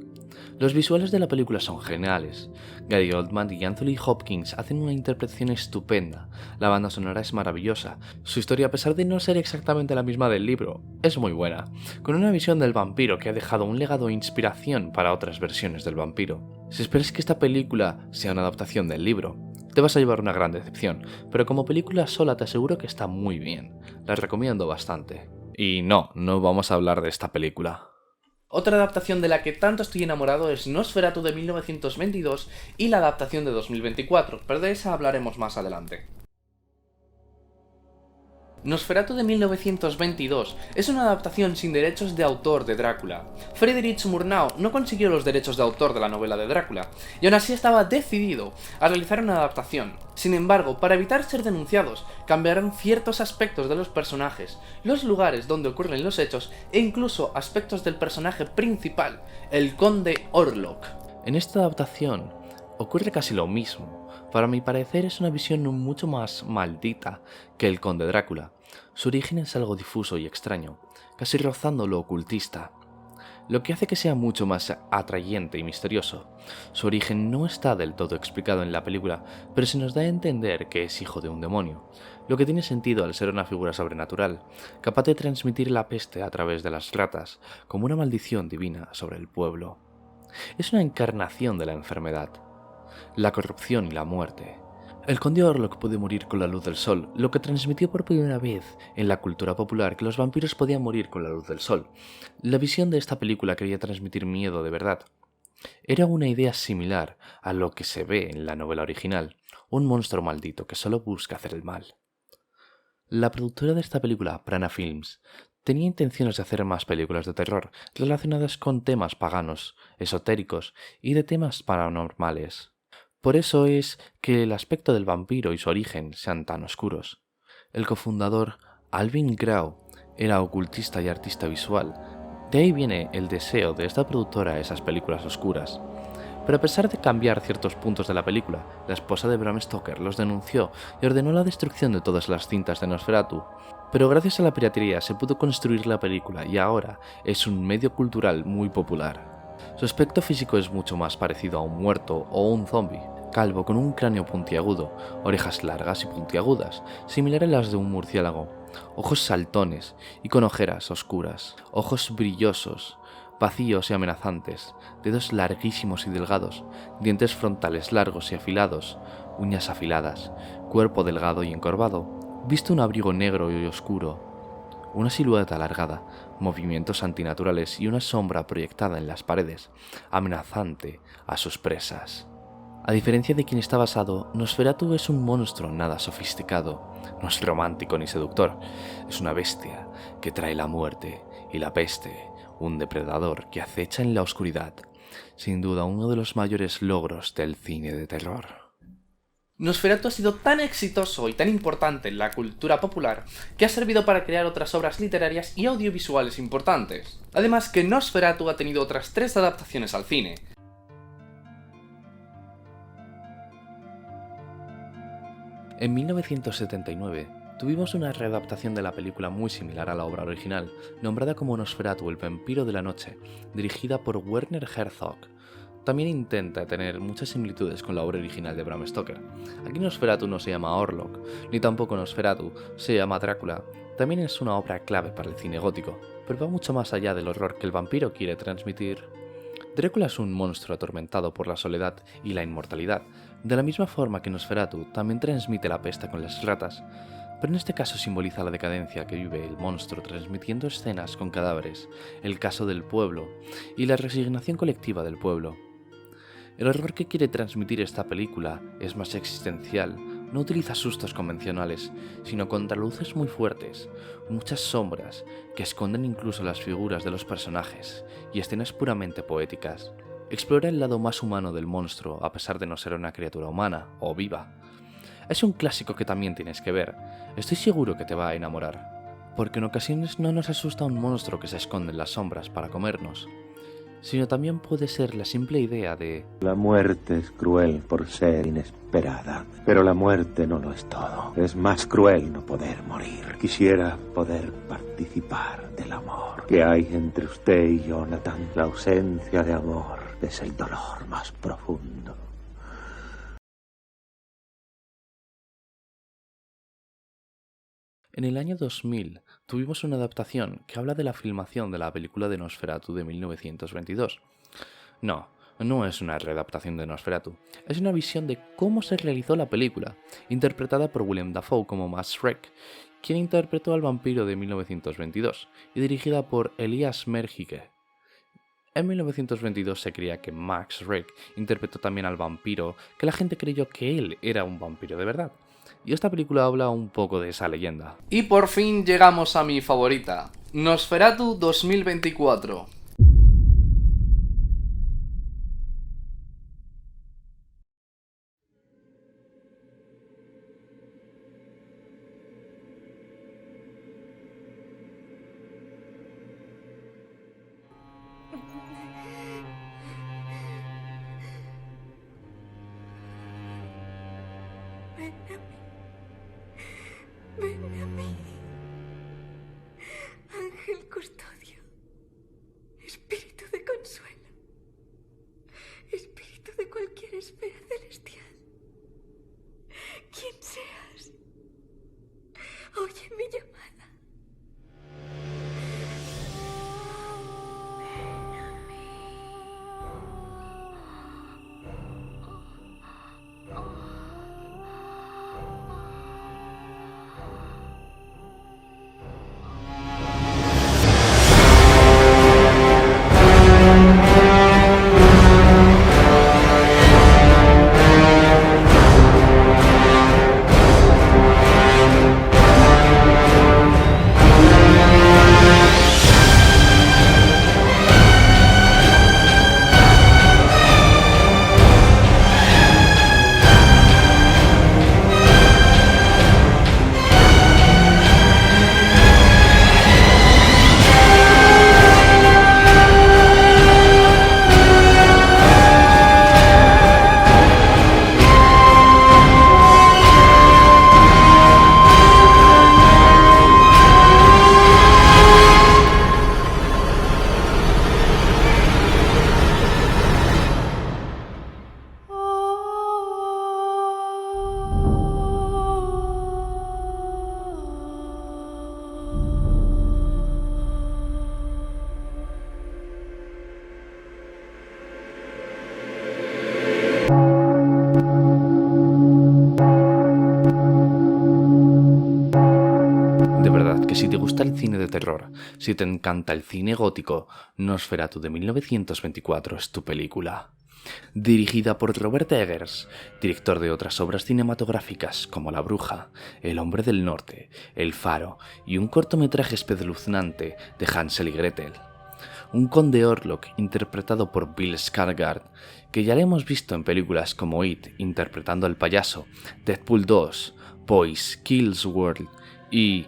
Los visuales de la película son geniales. Gary Oldman y Anthony Hopkins hacen una interpretación estupenda. La banda sonora es maravillosa. Su historia, a pesar de no ser exactamente la misma del libro, es muy buena, con una visión del vampiro que ha dejado un legado e inspiración para otras versiones del vampiro. Si esperas que esta película sea una adaptación del libro, te vas a llevar una gran decepción, pero como película sola te aseguro que está muy bien. La recomiendo bastante. Y no vamos a hablar de esta película. Otra adaptación de la que tanto estoy enamorado es Nosferatu de 1922 y la adaptación de 2024, pero de esa hablaremos más adelante. Nosferatu de 1922 es una adaptación sin derechos de autor de Drácula. Friedrich Murnau no consiguió los derechos de autor de la novela de Drácula, y aún así estaba decidido a realizar una adaptación. Sin embargo, para evitar ser denunciados, cambiaron ciertos aspectos de los personajes, los lugares donde ocurren los hechos e incluso aspectos del personaje principal, el conde Orlok. En esta adaptación ocurre casi lo mismo. Para mi parecer es una visión mucho más maldita que el conde Drácula. Su origen es algo difuso y extraño, casi rozando lo ocultista, lo que hace que sea mucho más atrayente y misterioso. Su origen no está del todo explicado en la película, pero se nos da a entender que es hijo de un demonio, lo que tiene sentido al ser una figura sobrenatural, capaz de transmitir la peste a través de las ratas, como una maldición divina sobre el pueblo. Es una encarnación de la enfermedad, la corrupción y la muerte. El conde Orlok puede morir con la luz del sol, lo que transmitió por primera vez en la cultura popular que los vampiros podían morir con la luz del sol. La visión de esta película quería transmitir miedo de verdad. Era una idea similar a lo que se ve en la novela original, un monstruo maldito que solo busca hacer el mal. La productora de esta película, Prana Films, tenía intenciones de hacer más películas de terror relacionadas con temas paganos, esotéricos y de temas paranormales. Por eso es que el aspecto del vampiro y su origen sean tan oscuros. El cofundador, Alvin Grau, era ocultista y artista visual. De ahí viene el deseo de esta productora a esas películas oscuras. Pero a pesar de cambiar ciertos puntos de la película, la esposa de Bram Stoker los denunció y ordenó la destrucción de todas las cintas de Nosferatu. Pero gracias a la piratería se pudo construir la película y ahora es un medio cultural muy popular. Su aspecto físico es mucho más parecido a un muerto o un zombie, calvo con un cráneo puntiagudo, orejas largas y puntiagudas, similar a las de un murciélago, ojos saltones y con ojeras oscuras, ojos brillosos, vacíos y amenazantes, dedos larguísimos y delgados, dientes frontales largos y afilados, uñas afiladas, cuerpo delgado y encorvado, viste un abrigo negro y oscuro, una silueta alargada, movimientos antinaturales y una sombra proyectada en las paredes, amenazante a sus presas. A diferencia de quien está basado, Nosferatu es un monstruo nada sofisticado, no es romántico ni seductor, es una bestia que trae la muerte y la peste, un depredador que acecha en la oscuridad, sin duda uno de los mayores logros del cine de terror. Nosferatu ha sido tan exitoso y tan importante en la cultura popular que ha servido para crear otras obras literarias y audiovisuales importantes. Además que Nosferatu ha tenido otras 3 adaptaciones al cine. En 1979 tuvimos una readaptación de la película muy similar a la obra original, nombrada como Nosferatu, el vampiro de la noche, dirigida por Werner Herzog. También intenta tener muchas similitudes con la obra original de Bram Stoker. Aquí Nosferatu no se llama Orlok, ni tampoco Nosferatu se llama Drácula. También es una obra clave para el cine gótico, pero va mucho más allá del horror que el vampiro quiere transmitir. Drácula es un monstruo atormentado por la soledad y la inmortalidad. De la misma forma que Nosferatu también transmite la peste con las ratas, pero en este caso simboliza la decadencia que vive el monstruo transmitiendo escenas con cadáveres, el caso del pueblo y la resignación colectiva del pueblo. El horror que quiere transmitir esta película es más existencial, no utiliza sustos convencionales, sino contraluces muy fuertes, muchas sombras que esconden incluso las figuras de los personajes y escenas puramente poéticas. Explora el lado más humano del monstruo a pesar de no ser una criatura humana o viva. Es un clásico que también tienes que ver, estoy seguro que te va a enamorar, porque en ocasiones no nos asusta un monstruo que se esconde en las sombras para comernos, sino también puede ser la simple idea de... La muerte es cruel por ser inesperada, pero la muerte no lo es todo. Es más cruel no poder morir. Quisiera poder participar del amor que hay entre usted y Jonathan. La ausencia de amor es el dolor más profundo. En el año 2000 tuvimos una adaptación que habla de la filmación de la película de Nosferatu de 1922. No es una readaptación de Nosferatu, es una visión de cómo se realizó la película, interpretada por Willem Dafoe como Max Schreck, quien interpretó al vampiro de 1922, y dirigida por Elias Merhige. En 1922 se creía que Max Schreck interpretó también al vampiro, que la gente creyó que él era un vampiro de verdad. Y esta película habla un poco de esa leyenda. Y por fin llegamos a mi favorita, Nosferatu 2024. Ven a mí, ángel custodio, espíritu de consuelo, espíritu de cualquier esfera celestial. Quien seas, oye mi llamada. Ven a mí. Si te gusta el cine de terror, si te encanta el cine gótico, Nosferatu de 1924 es tu película. Dirigida por Robert Eggers, director de otras obras cinematográficas como La Bruja, El Hombre del Norte, El Faro y un cortometraje espeluznante de Hansel y Gretel. Un conde Orlok interpretado por Bill Skarsgård, que ya le hemos visto en películas como It interpretando al payaso, Deadpool 2, Boys, Kills World y...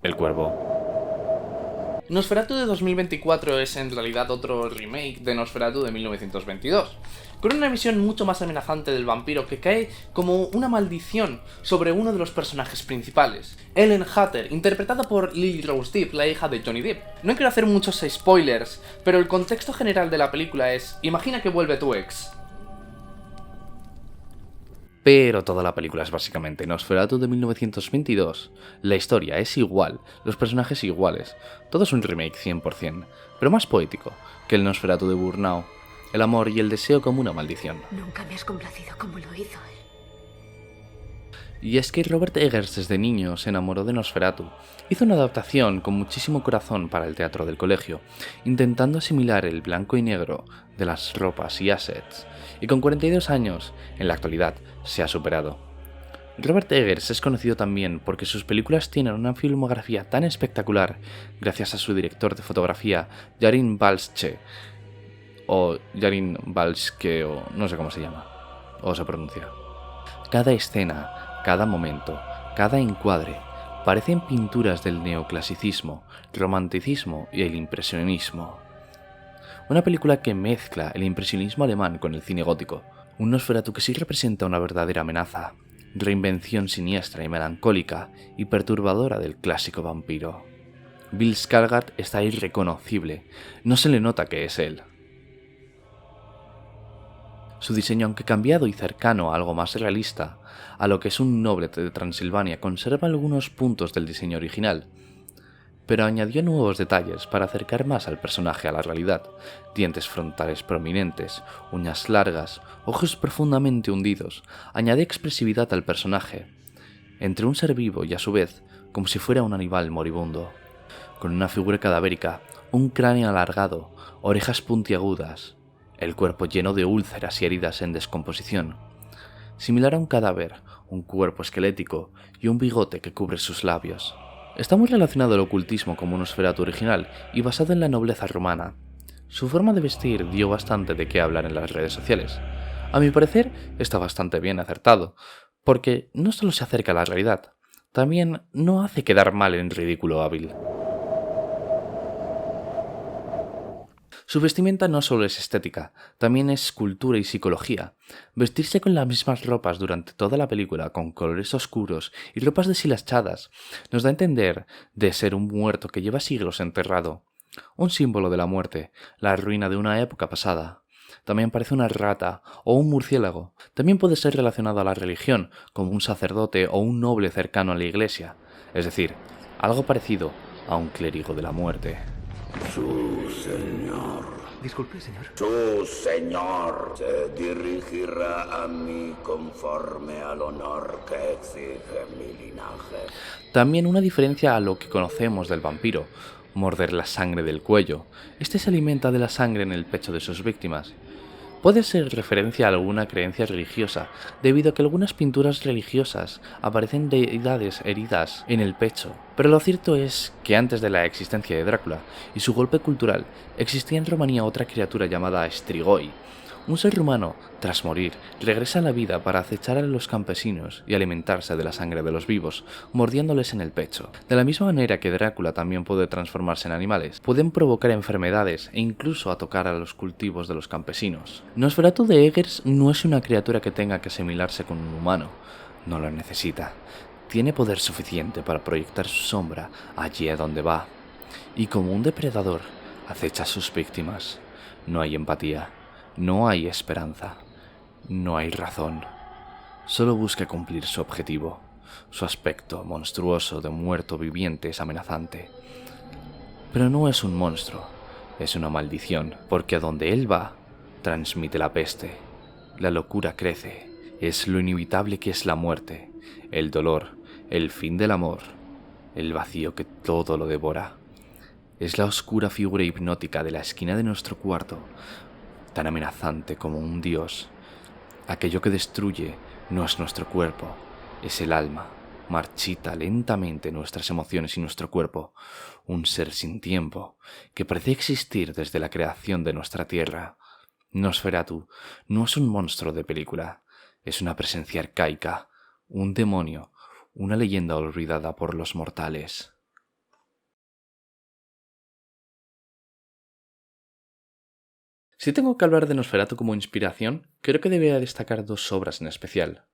El Cuervo. Nosferatu de 2024 es en realidad otro remake de Nosferatu de 1922, con una visión mucho más amenazante del vampiro que cae como una maldición sobre uno de los personajes principales, Ellen Hutter, interpretada por Lily Rose Depp, la hija de Johnny Depp. No quiero hacer muchos spoilers, pero el contexto general de la película es: imagina que vuelve tu ex. Pero toda la película es básicamente Nosferatu de 1922. La historia es igual, los personajes iguales, todo es un remake 100%, pero más poético que el Nosferatu de Murnau. El amor y el deseo como una maldición. Nunca me has complacido como lo hizo él. Y es que Robert Eggers desde niño se enamoró de Nosferatu. Hizo una adaptación con muchísimo corazón para el teatro del colegio, intentando asimilar el blanco y negro de las ropas y assets, y con 42 años, en la actualidad, se ha superado. Robert Eggers es conocido también porque sus películas tienen una filmografía tan espectacular gracias a su director de fotografía, Jarin Balsche, o Jarin Balske, o no sé cómo se llama, o se pronuncia. Cada escena, cada momento, cada encuadre, parecen pinturas del neoclasicismo, romanticismo y el impresionismo. Una película que mezcla el impresionismo alemán con el cine gótico, un Nosferatu que sí representa una verdadera amenaza, reinvención siniestra y melancólica y perturbadora del clásico vampiro. Bill Skarsgård está irreconocible, no se le nota que es él. Su diseño, aunque cambiado y cercano a algo más realista, a lo que es un noble de Transilvania, conserva algunos puntos del diseño original, pero añadió nuevos detalles para acercar más al personaje a la realidad: dientes frontales prominentes, uñas largas, ojos profundamente hundidos. Añade expresividad al personaje, entre un ser vivo y a su vez como si fuera un animal moribundo, con una figura cadavérica, un cráneo alargado, orejas puntiagudas, el cuerpo lleno de úlceras y heridas en descomposición, similar a un cadáver, un cuerpo esquelético y un bigote que cubre sus labios. Está muy relacionado al ocultismo como un Nosferatu original y basado en la nobleza romana. Su forma de vestir dio bastante de qué hablar en las redes sociales. A mi parecer, está bastante bien acertado, porque no solo se acerca a la realidad, también no hace quedar mal en ridículo hábil. Su vestimenta no solo es estética, también es cultura y psicología. Vestirse con las mismas ropas durante toda la película, con colores oscuros y ropas deshilachadas, nos da a entender de ser un muerto que lleva siglos enterrado. Un símbolo de la muerte, la ruina de una época pasada. También parece una rata o un murciélago. También puede ser relacionado a la religión, como un sacerdote o un noble cercano a la iglesia. Es decir, algo parecido a un clérigo de la muerte. Su señor. Disculpe, señor. Su señor se dirigirá a mí conforme al honor que exige mi linaje. También una diferencia a lo que conocemos del vampiro: morder la sangre del cuello. Este se alimenta de la sangre en el pecho de sus víctimas. Puede ser referencia a alguna creencia religiosa, debido a que algunas pinturas religiosas aparecen deidades heridas en el pecho. Pero lo cierto es que antes de la existencia de Drácula y su golpe cultural, existía en Rumanía otra criatura llamada Strigoi. Un ser humano, tras morir, regresa a la vida para acechar a los campesinos y alimentarse de la sangre de los vivos, mordiéndoles en el pecho. De la misma manera que Drácula también puede transformarse en animales, pueden provocar enfermedades e incluso atacar a los cultivos de los campesinos. Nosferatu de Eggers no es una criatura que tenga que asimilarse con un humano, no lo necesita. Tiene poder suficiente para proyectar su sombra allí a donde va, y como un depredador, acecha a sus víctimas. No hay empatía. No hay esperanza, no hay razón, solo busca cumplir su objetivo. Su aspecto monstruoso de muerto viviente es amenazante. Pero no es un monstruo, es una maldición, porque a donde él va, transmite la peste. La locura crece, es lo inevitable que es la muerte, el dolor, el fin del amor, el vacío que todo lo devora. Es la oscura figura hipnótica de la esquina de nuestro cuarto, tan amenazante como un dios. Aquello que destruye no es nuestro cuerpo, es el alma, marchita lentamente nuestras emociones y nuestro cuerpo, un ser sin tiempo, que parece existir desde la creación de nuestra tierra. Nosferatu no es un monstruo de película, es una presencia arcaica, un demonio, una leyenda olvidada por los mortales. Si tengo que hablar de Nosferatu como inspiración, creo que debería destacar dos obras en especial.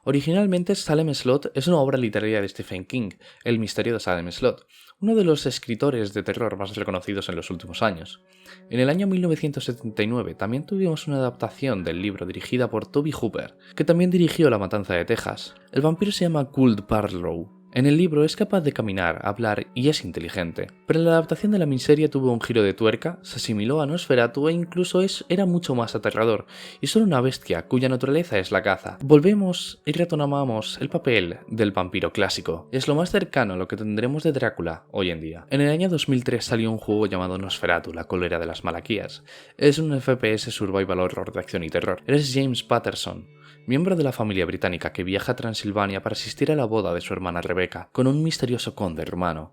Originalmente, Salem Slot es una obra literaria de Stephen King, El misterio de Salem Slot, uno de los escritores de terror más reconocidos en los últimos años. En el año 1979 también tuvimos una adaptación del libro dirigida por Tobe Hooper, que también dirigió La matanza de Texas. El vampiro se llama Cold Barlow. En el libro es capaz de caminar, hablar y es inteligente, pero la adaptación de la miniserie tuvo un giro de tuerca, se asimiló a Nosferatu e incluso era mucho más aterrador, y solo una bestia cuya naturaleza es la caza. Volvemos y retomamos el papel del vampiro clásico. Es lo más cercano a lo que tendremos de Drácula hoy en día. En el año 2003 salió un juego llamado Nosferatu, la cólera de las Malaquías. Es un FPS survival horror de acción y terror. Eres James Patterson, miembro de la familia británica que viaja a Transilvania para asistir a la boda de su hermana Rebecca, con un misterioso conde rumano.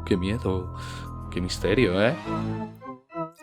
¡Qué miedo! ¡Qué misterio, eh!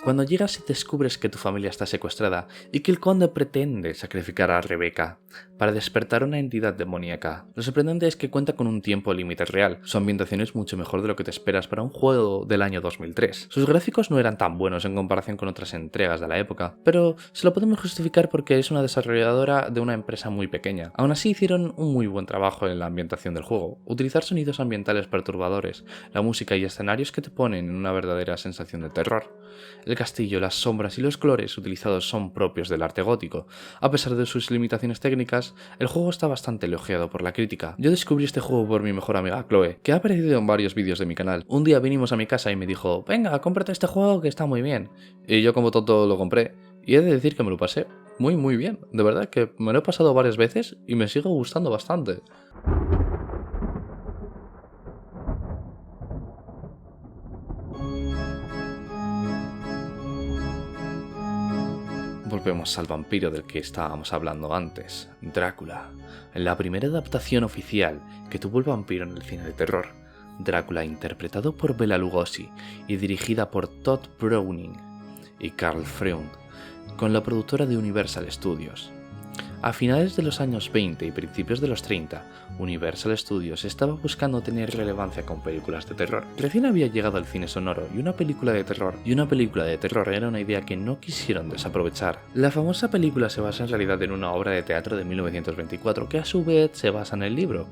Cuando llegas y descubres que tu familia está secuestrada y que el conde pretende sacrificar a Rebecca para despertar una entidad demoníaca, lo sorprendente es que cuenta con un tiempo límite real. Su ambientación es mucho mejor de lo que te esperas para un juego del año 2003. Sus gráficos no eran tan buenos en comparación con otras entregas de la época, pero se lo podemos justificar porque es una desarrolladora de una empresa muy pequeña. Aún así hicieron un muy buen trabajo en la ambientación del juego. Utilizar sonidos ambientales perturbadores, la música y escenarios que te ponen en una verdadera sensación de terror. El castillo, las sombras y los colores utilizados son propios del arte gótico. A pesar de sus limitaciones técnicas, el juego está bastante elogiado por la crítica. Yo descubrí este juego por mi mejor amiga Chloe, que ha aparecido en varios vídeos de mi canal. Un día vinimos a mi casa y me dijo: venga, cómprate este juego que está muy bien. Y yo como tonto lo compré, y he de decir que me lo pasé muy bien. De verdad que me lo he pasado varias veces y me sigue gustando bastante. Volvemos al vampiro del que estábamos hablando antes, Drácula. La primera adaptación oficial que tuvo el vampiro en el cine de terror. Drácula, interpretado por Bela Lugosi y dirigida por Todd Browning y Karl Freund, con la productora de Universal Studios. A finales de los años 20 y principios de los 30, Universal Studios estaba buscando tener relevancia con películas de terror. Recién había llegado al cine sonoro y una película de terror era una idea que no quisieron desaprovechar. La famosa película se basa en realidad en una obra de teatro de 1924 que a su vez se basa en el libro,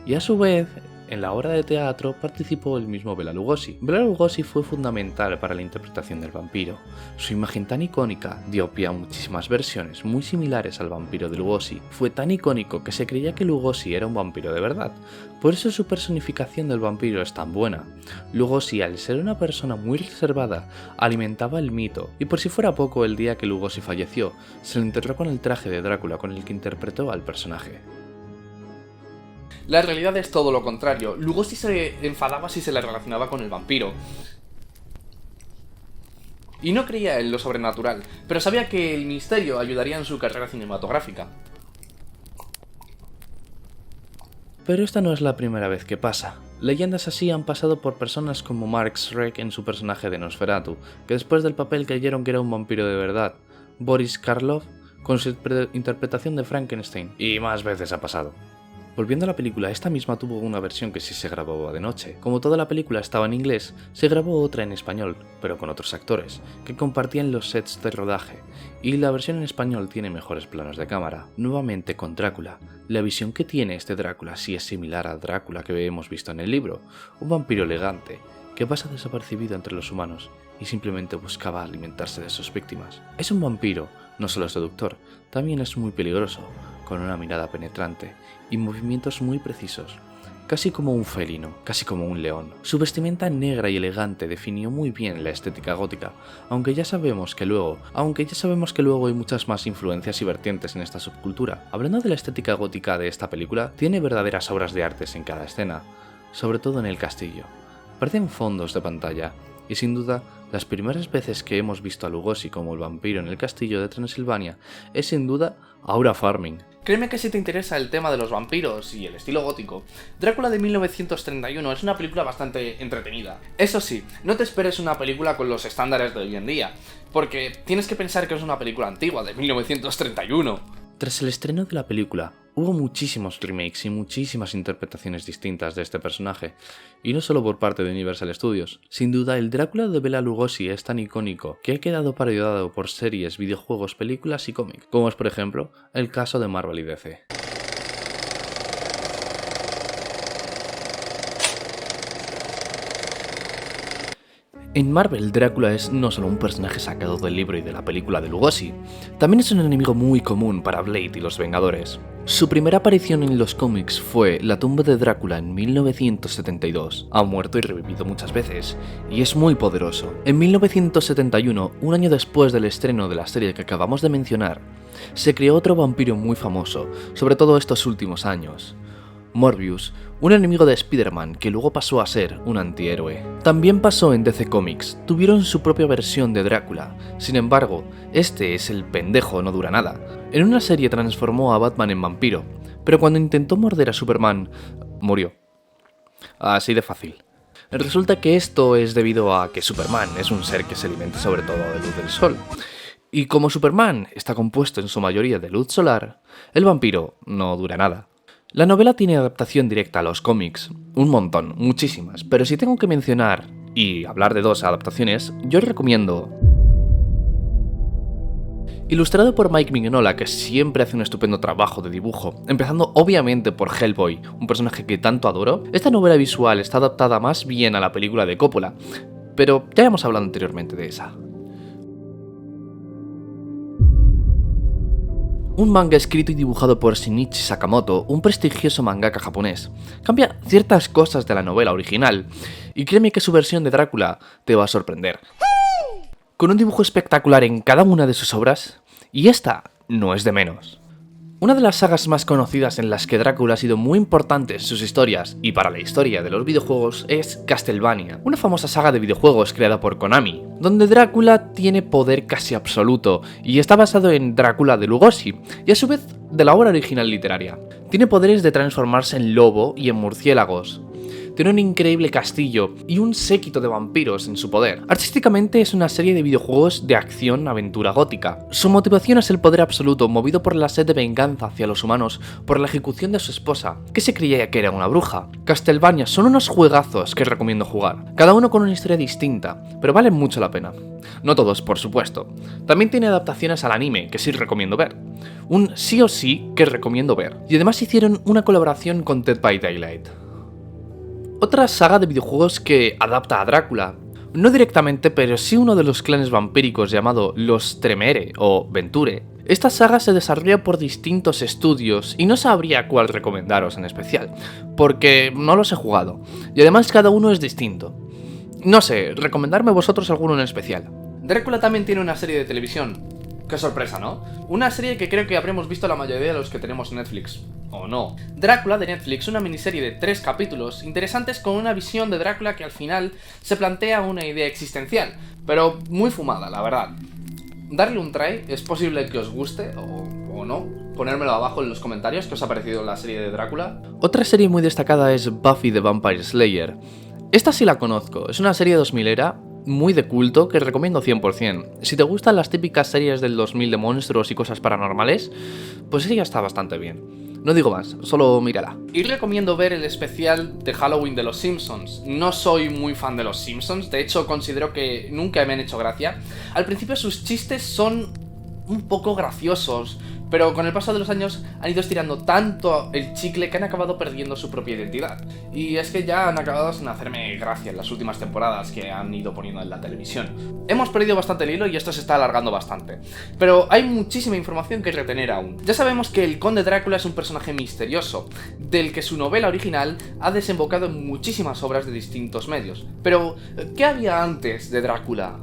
y a su vez en la obra de teatro participó el mismo Bela Lugosi. Bela Lugosi fue fundamental para la interpretación del vampiro. Su imagen tan icónica dio pie a muchísimas versiones muy similares al vampiro de Lugosi. Fue tan icónico que se creía que Lugosi era un vampiro de verdad. Por eso su personificación del vampiro es tan buena. Lugosi, al ser una persona muy reservada, alimentaba el mito, y por si fuera poco, el día que Lugosi falleció, se lo enterró con el traje de Drácula con el que interpretó al personaje. La realidad es todo lo contrario. Lugosi se enfadaba si se le relacionaba con el vampiro. Y no creía en lo sobrenatural, pero sabía que el misterio ayudaría en su carrera cinematográfica. Pero esta no es la primera vez que pasa. Leyendas así han pasado por personas como Mark Schreck en su personaje de Nosferatu, que después del papel creyeron que era un vampiro de verdad. Boris Karloff con su interpretación de Frankenstein. Y más veces ha pasado. Volviendo a la película, esta misma tuvo una versión que sí se grababa de noche. Como toda la película estaba en inglés, se grabó otra en español, pero con otros actores, que compartían los sets de rodaje, y la versión en español tiene mejores planos de cámara. Nuevamente con Drácula, la visión que tiene este Drácula sí es similar al Drácula que hemos visto en el libro, un vampiro elegante, que pasa desapercibido entre los humanos y simplemente buscaba alimentarse de sus víctimas. Es un vampiro, no solo seductor, también es muy peligroso, con una mirada penetrante y movimientos muy precisos, casi como un felino, casi como un león. Su vestimenta negra y elegante definió muy bien la estética gótica, aunque ya sabemos que luego hay muchas más influencias y vertientes en esta subcultura. Hablando de la estética gótica de esta película, tiene verdaderas obras de arte en cada escena, sobre todo en el castillo. Parecen fondos de pantalla, y sin duda, las primeras veces que hemos visto a Lugosi como el vampiro en el castillo de Transilvania es sin duda Aura Farming. Créeme que si te interesa el tema de los vampiros y el estilo gótico, Drácula de 1931 es una película bastante entretenida. Eso sí, no te esperes una película con los estándares de hoy en día, porque tienes que pensar que es una película antigua de 1931. Tras el estreno de la película, hubo muchísimos remakes y muchísimas interpretaciones distintas de este personaje, y no solo por parte de Universal Studios. Sin duda, el Drácula de Bela Lugosi es tan icónico que ha quedado parodiado por series, videojuegos, películas y cómics, como es por ejemplo el caso de Marvel y DC. En Marvel, Drácula es no solo un personaje sacado del libro y de la película de Lugosi, también es un enemigo muy común para Blade y los Vengadores. Su primera aparición en los cómics fue La tumba de Drácula en 1972. Ha muerto y revivido muchas veces, y es muy poderoso. En 1971, un año después del estreno de la serie que acabamos de mencionar, se creó otro vampiro muy famoso, sobre todo estos últimos años. Morbius, un enemigo de Spider-Man que luego pasó a ser un antihéroe. También pasó en DC Comics, tuvieron su propia versión de Drácula, sin embargo, este es el pendejo, no dura nada. En una serie transformó a Batman en vampiro, pero cuando intentó morder a Superman, murió. Así de fácil. Resulta que esto es debido a que Superman es un ser que se alimenta sobre todo de luz del sol. Y como Superman está compuesto en su mayoría de luz solar, el vampiro no dura nada. La novela tiene adaptación directa a los cómics, un montón, muchísimas, pero si tengo que mencionar y hablar de dos adaptaciones, yo recomiendo... Ilustrado por Mike Mignola, que siempre hace un estupendo trabajo de dibujo, empezando obviamente por Hellboy, un personaje que tanto adoro, esta novela visual está adaptada más bien a la película de Coppola, pero ya hemos hablado anteriormente de esa. Un manga escrito y dibujado por Shinichi Sakamoto, un prestigioso mangaka japonés. Cambia ciertas cosas de la novela original, y créeme que su versión de Drácula te va a sorprender. Con un dibujo espectacular en cada una de sus obras, y esta no es de menos. Una de las sagas más conocidas en las que Drácula ha sido muy importante en sus historias y para la historia de los videojuegos es Castlevania, una famosa saga de videojuegos creada por Konami, donde Drácula tiene poder casi absoluto y está basado en Drácula de Lugosi y a su vez de la obra original literaria. Tiene poderes de transformarse en lobo y en murciélagos. Tiene un increíble castillo y un séquito de vampiros en su poder. Artísticamente es una serie de videojuegos de acción-aventura gótica. Su motivación es el poder absoluto, movido por la sed de venganza hacia los humanos por la ejecución de su esposa, que se creía que era una bruja. Castlevania son unos juegazos que recomiendo jugar, cada uno con una historia distinta, pero valen mucho la pena. No todos, por supuesto. También tiene adaptaciones al anime, que sí recomiendo ver. Un sí o sí que recomiendo ver. Y además hicieron una colaboración con Dead by Daylight. Otra saga de videojuegos que adapta a Drácula, no directamente, pero sí uno de los clanes vampíricos llamado los Tremere o Venture. Esta saga se desarrolla por distintos estudios y no sabría cuál recomendaros en especial, porque no los he jugado, y además cada uno es distinto. No sé, recomendarme vosotros alguno en especial. Drácula también tiene una serie de televisión. Qué sorpresa, ¿no? Una serie que creo que habremos visto la mayoría de los que tenemos Netflix. ¿O no? Drácula de Netflix, una miniserie de 3 capítulos, interesantes con una visión de Drácula que al final se plantea una idea existencial, pero muy fumada, la verdad. Darle un try, es posible que os guste o no. Ponérmelo abajo en los comentarios qué os ha parecido la serie de Drácula. Otra serie muy destacada es Buffy the Vampire Slayer. Esta sí la conozco, es una serie 2000era, muy de culto, que recomiendo 100%. Si te gustan las típicas series del 2000 de monstruos y cosas paranormales, pues ella está bastante bien. No digo más, solo mírala. Y recomiendo ver el especial de Halloween de los Simpsons. No soy muy fan de los Simpsons, de hecho considero que nunca me han hecho gracia. Al principio sus chistes son un poco graciosos, pero con el paso de los años han ido estirando tanto el chicle que han acabado perdiendo su propia identidad. Y es que ya han acabado sin hacerme gracia en las últimas temporadas que han ido poniendo en la televisión. Hemos perdido bastante el hilo y esto se está alargando bastante. Pero hay muchísima información que retener aún. Ya sabemos que el Conde Drácula es un personaje misterioso, del que su novela original ha desembocado en muchísimas obras de distintos medios. Pero, ¿qué había antes de Drácula?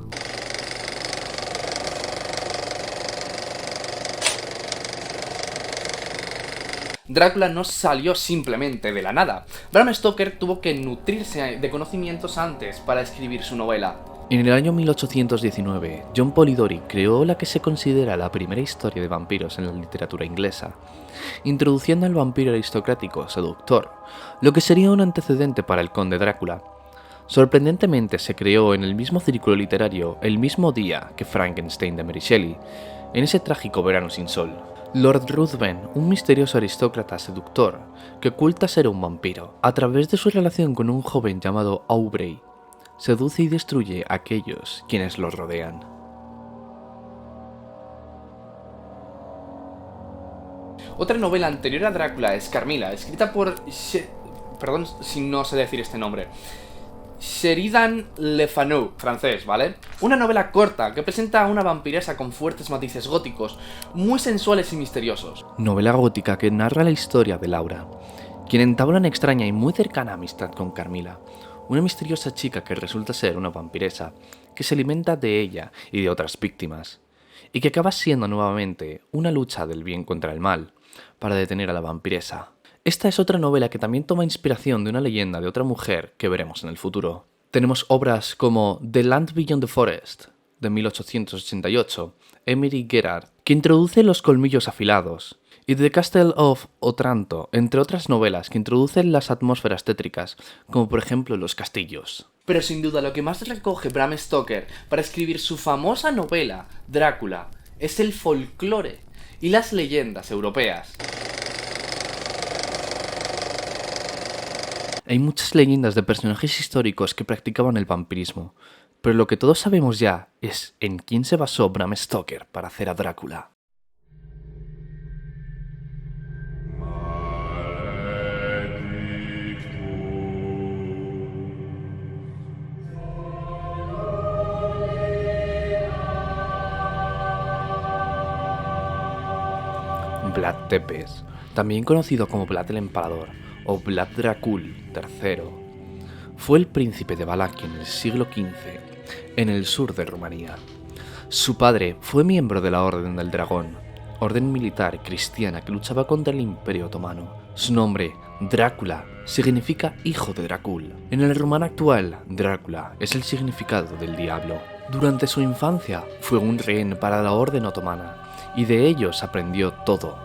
Drácula no salió simplemente de la nada. Bram Stoker tuvo que nutrirse de conocimientos antes para escribir su novela. En el año 1819, John Polidori creó la que se considera la primera historia de vampiros en la literatura inglesa, introduciendo al vampiro aristocrático seductor, lo que sería un antecedente para el Conde Drácula. Sorprendentemente se creó en el mismo círculo literario el mismo día que Frankenstein de Mary Shelley, en ese trágico verano sin sol. Lord Ruthven, un misterioso aristócrata seductor que oculta ser un vampiro, a través de su relación con un joven llamado Aubrey, seduce y destruye a aquellos quienes los rodean. Otra novela anterior a Drácula es Carmilla, escrita por... Perdón si no sé decir este nombre. Sheridan Le Fanu, francés, ¿vale? Una novela corta que presenta a una vampiresa con fuertes matices góticos, muy sensuales y misteriosos. Novela gótica que narra la historia de Laura, quien entabla una extraña y muy cercana amistad con Carmila, una misteriosa chica que resulta ser una vampiresa, que se alimenta de ella y de otras víctimas, y que acaba siendo nuevamente una lucha del bien contra el mal, para detener a la vampiresa. Esta es otra novela que también toma inspiración de una leyenda de otra mujer que veremos en el futuro. Tenemos obras como The Land Beyond the Forest, de 1888, Emily Gerard, que introduce los colmillos afilados, y The Castle of Otranto, entre otras novelas que introducen las atmósferas tétricas, como por ejemplo los castillos. Pero sin duda lo que más recoge Bram Stoker para escribir su famosa novela, Drácula, es el folclore y las leyendas europeas. Hay muchas leyendas de personajes históricos que practicaban el vampirismo, pero lo que todos sabemos ya es en quién se basó Bram Stoker para hacer a Drácula. Vlad Tepes, también conocido como Vlad el Empalador o Vlad Dracul III, fue el príncipe de Valaquia en el siglo XV, en el sur de Rumanía. Su padre fue miembro de la Orden del Dragón, orden militar cristiana que luchaba contra el Imperio Otomano. Su nombre, Drácula, significa hijo de Dracul. En el rumano actual, Drácula es el significado del diablo. Durante su infancia fue un rehén para la Orden Otomana y de ellos aprendió todo,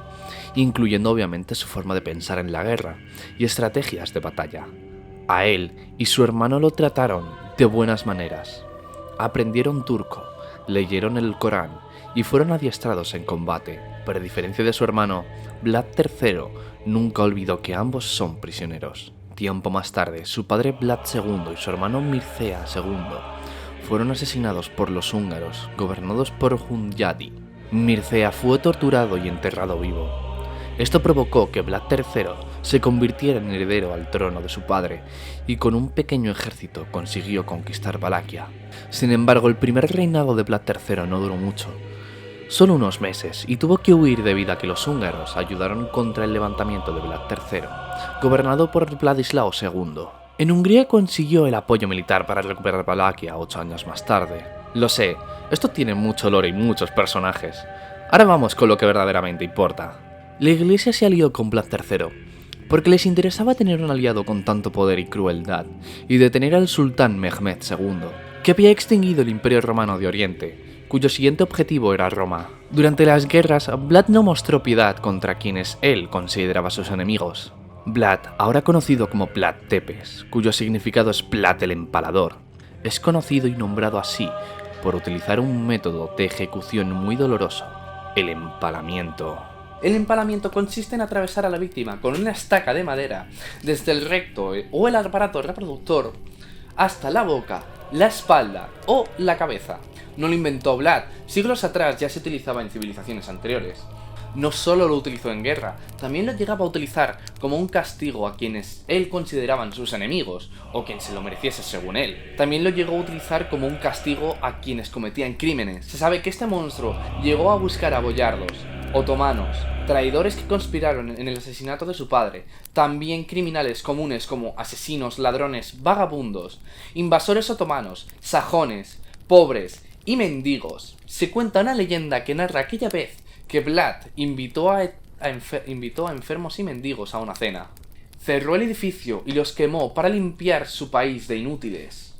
incluyendo obviamente su forma de pensar en la guerra y estrategias de batalla. A él y su hermano lo trataron de buenas maneras. Aprendieron turco, leyeron el Corán y fueron adiestrados en combate, pero a diferencia de su hermano, Vlad III nunca olvidó que ambos son prisioneros. Tiempo más tarde, su padre Vlad II y su hermano Mircea II fueron asesinados por los húngaros, gobernados por Hunyadi. Mircea fue torturado y enterrado vivo. Esto provocó que Vlad III se convirtiera en heredero al trono de su padre y con un pequeño ejército consiguió conquistar Valaquia. Sin embargo, el primer reinado de Vlad III no duró mucho, solo unos meses, y tuvo que huir debido a que los húngaros ayudaron contra el levantamiento de Vlad III, gobernado por Vladislao II. En Hungría consiguió el apoyo militar para recuperar Valaquia 8 años más tarde. Lo sé, esto tiene mucho lore y muchos personajes. Ahora vamos con lo que verdaderamente importa. La iglesia se alió con Vlad III, porque les interesaba tener un aliado con tanto poder y crueldad, y detener al sultán Mehmed II, que había extinguido el Imperio Romano de Oriente, cuyo siguiente objetivo era Roma. Durante las guerras, Vlad no mostró piedad contra quienes él consideraba sus enemigos. Vlad, ahora conocido como Vlad Tepes, cuyo significado es Vlad el Empalador, es conocido y nombrado así por utilizar un método de ejecución muy doloroso, el empalamiento. El empalamiento consiste en atravesar a la víctima con una estaca de madera desde el recto o el aparato reproductor hasta la boca, la espalda o la cabeza. No lo inventó Vlad, siglos atrás ya se utilizaba en civilizaciones anteriores. No solo lo utilizó en guerra, también lo llegaba a utilizar como un castigo a quienes él consideraban sus enemigos, o quien se lo mereciese según él. También lo llegó a utilizar como un castigo a quienes cometían crímenes. Se sabe que este monstruo llegó a buscar a boyardos, otomanos, traidores que conspiraron en el asesinato de su padre, también criminales comunes como asesinos, ladrones, vagabundos, invasores otomanos, sajones, pobres y mendigos. Se cuenta una leyenda que narra aquella vez que Vlad invitó a enfermos y mendigos a una cena. Cerró el edificio y los quemó para limpiar su país de inútiles.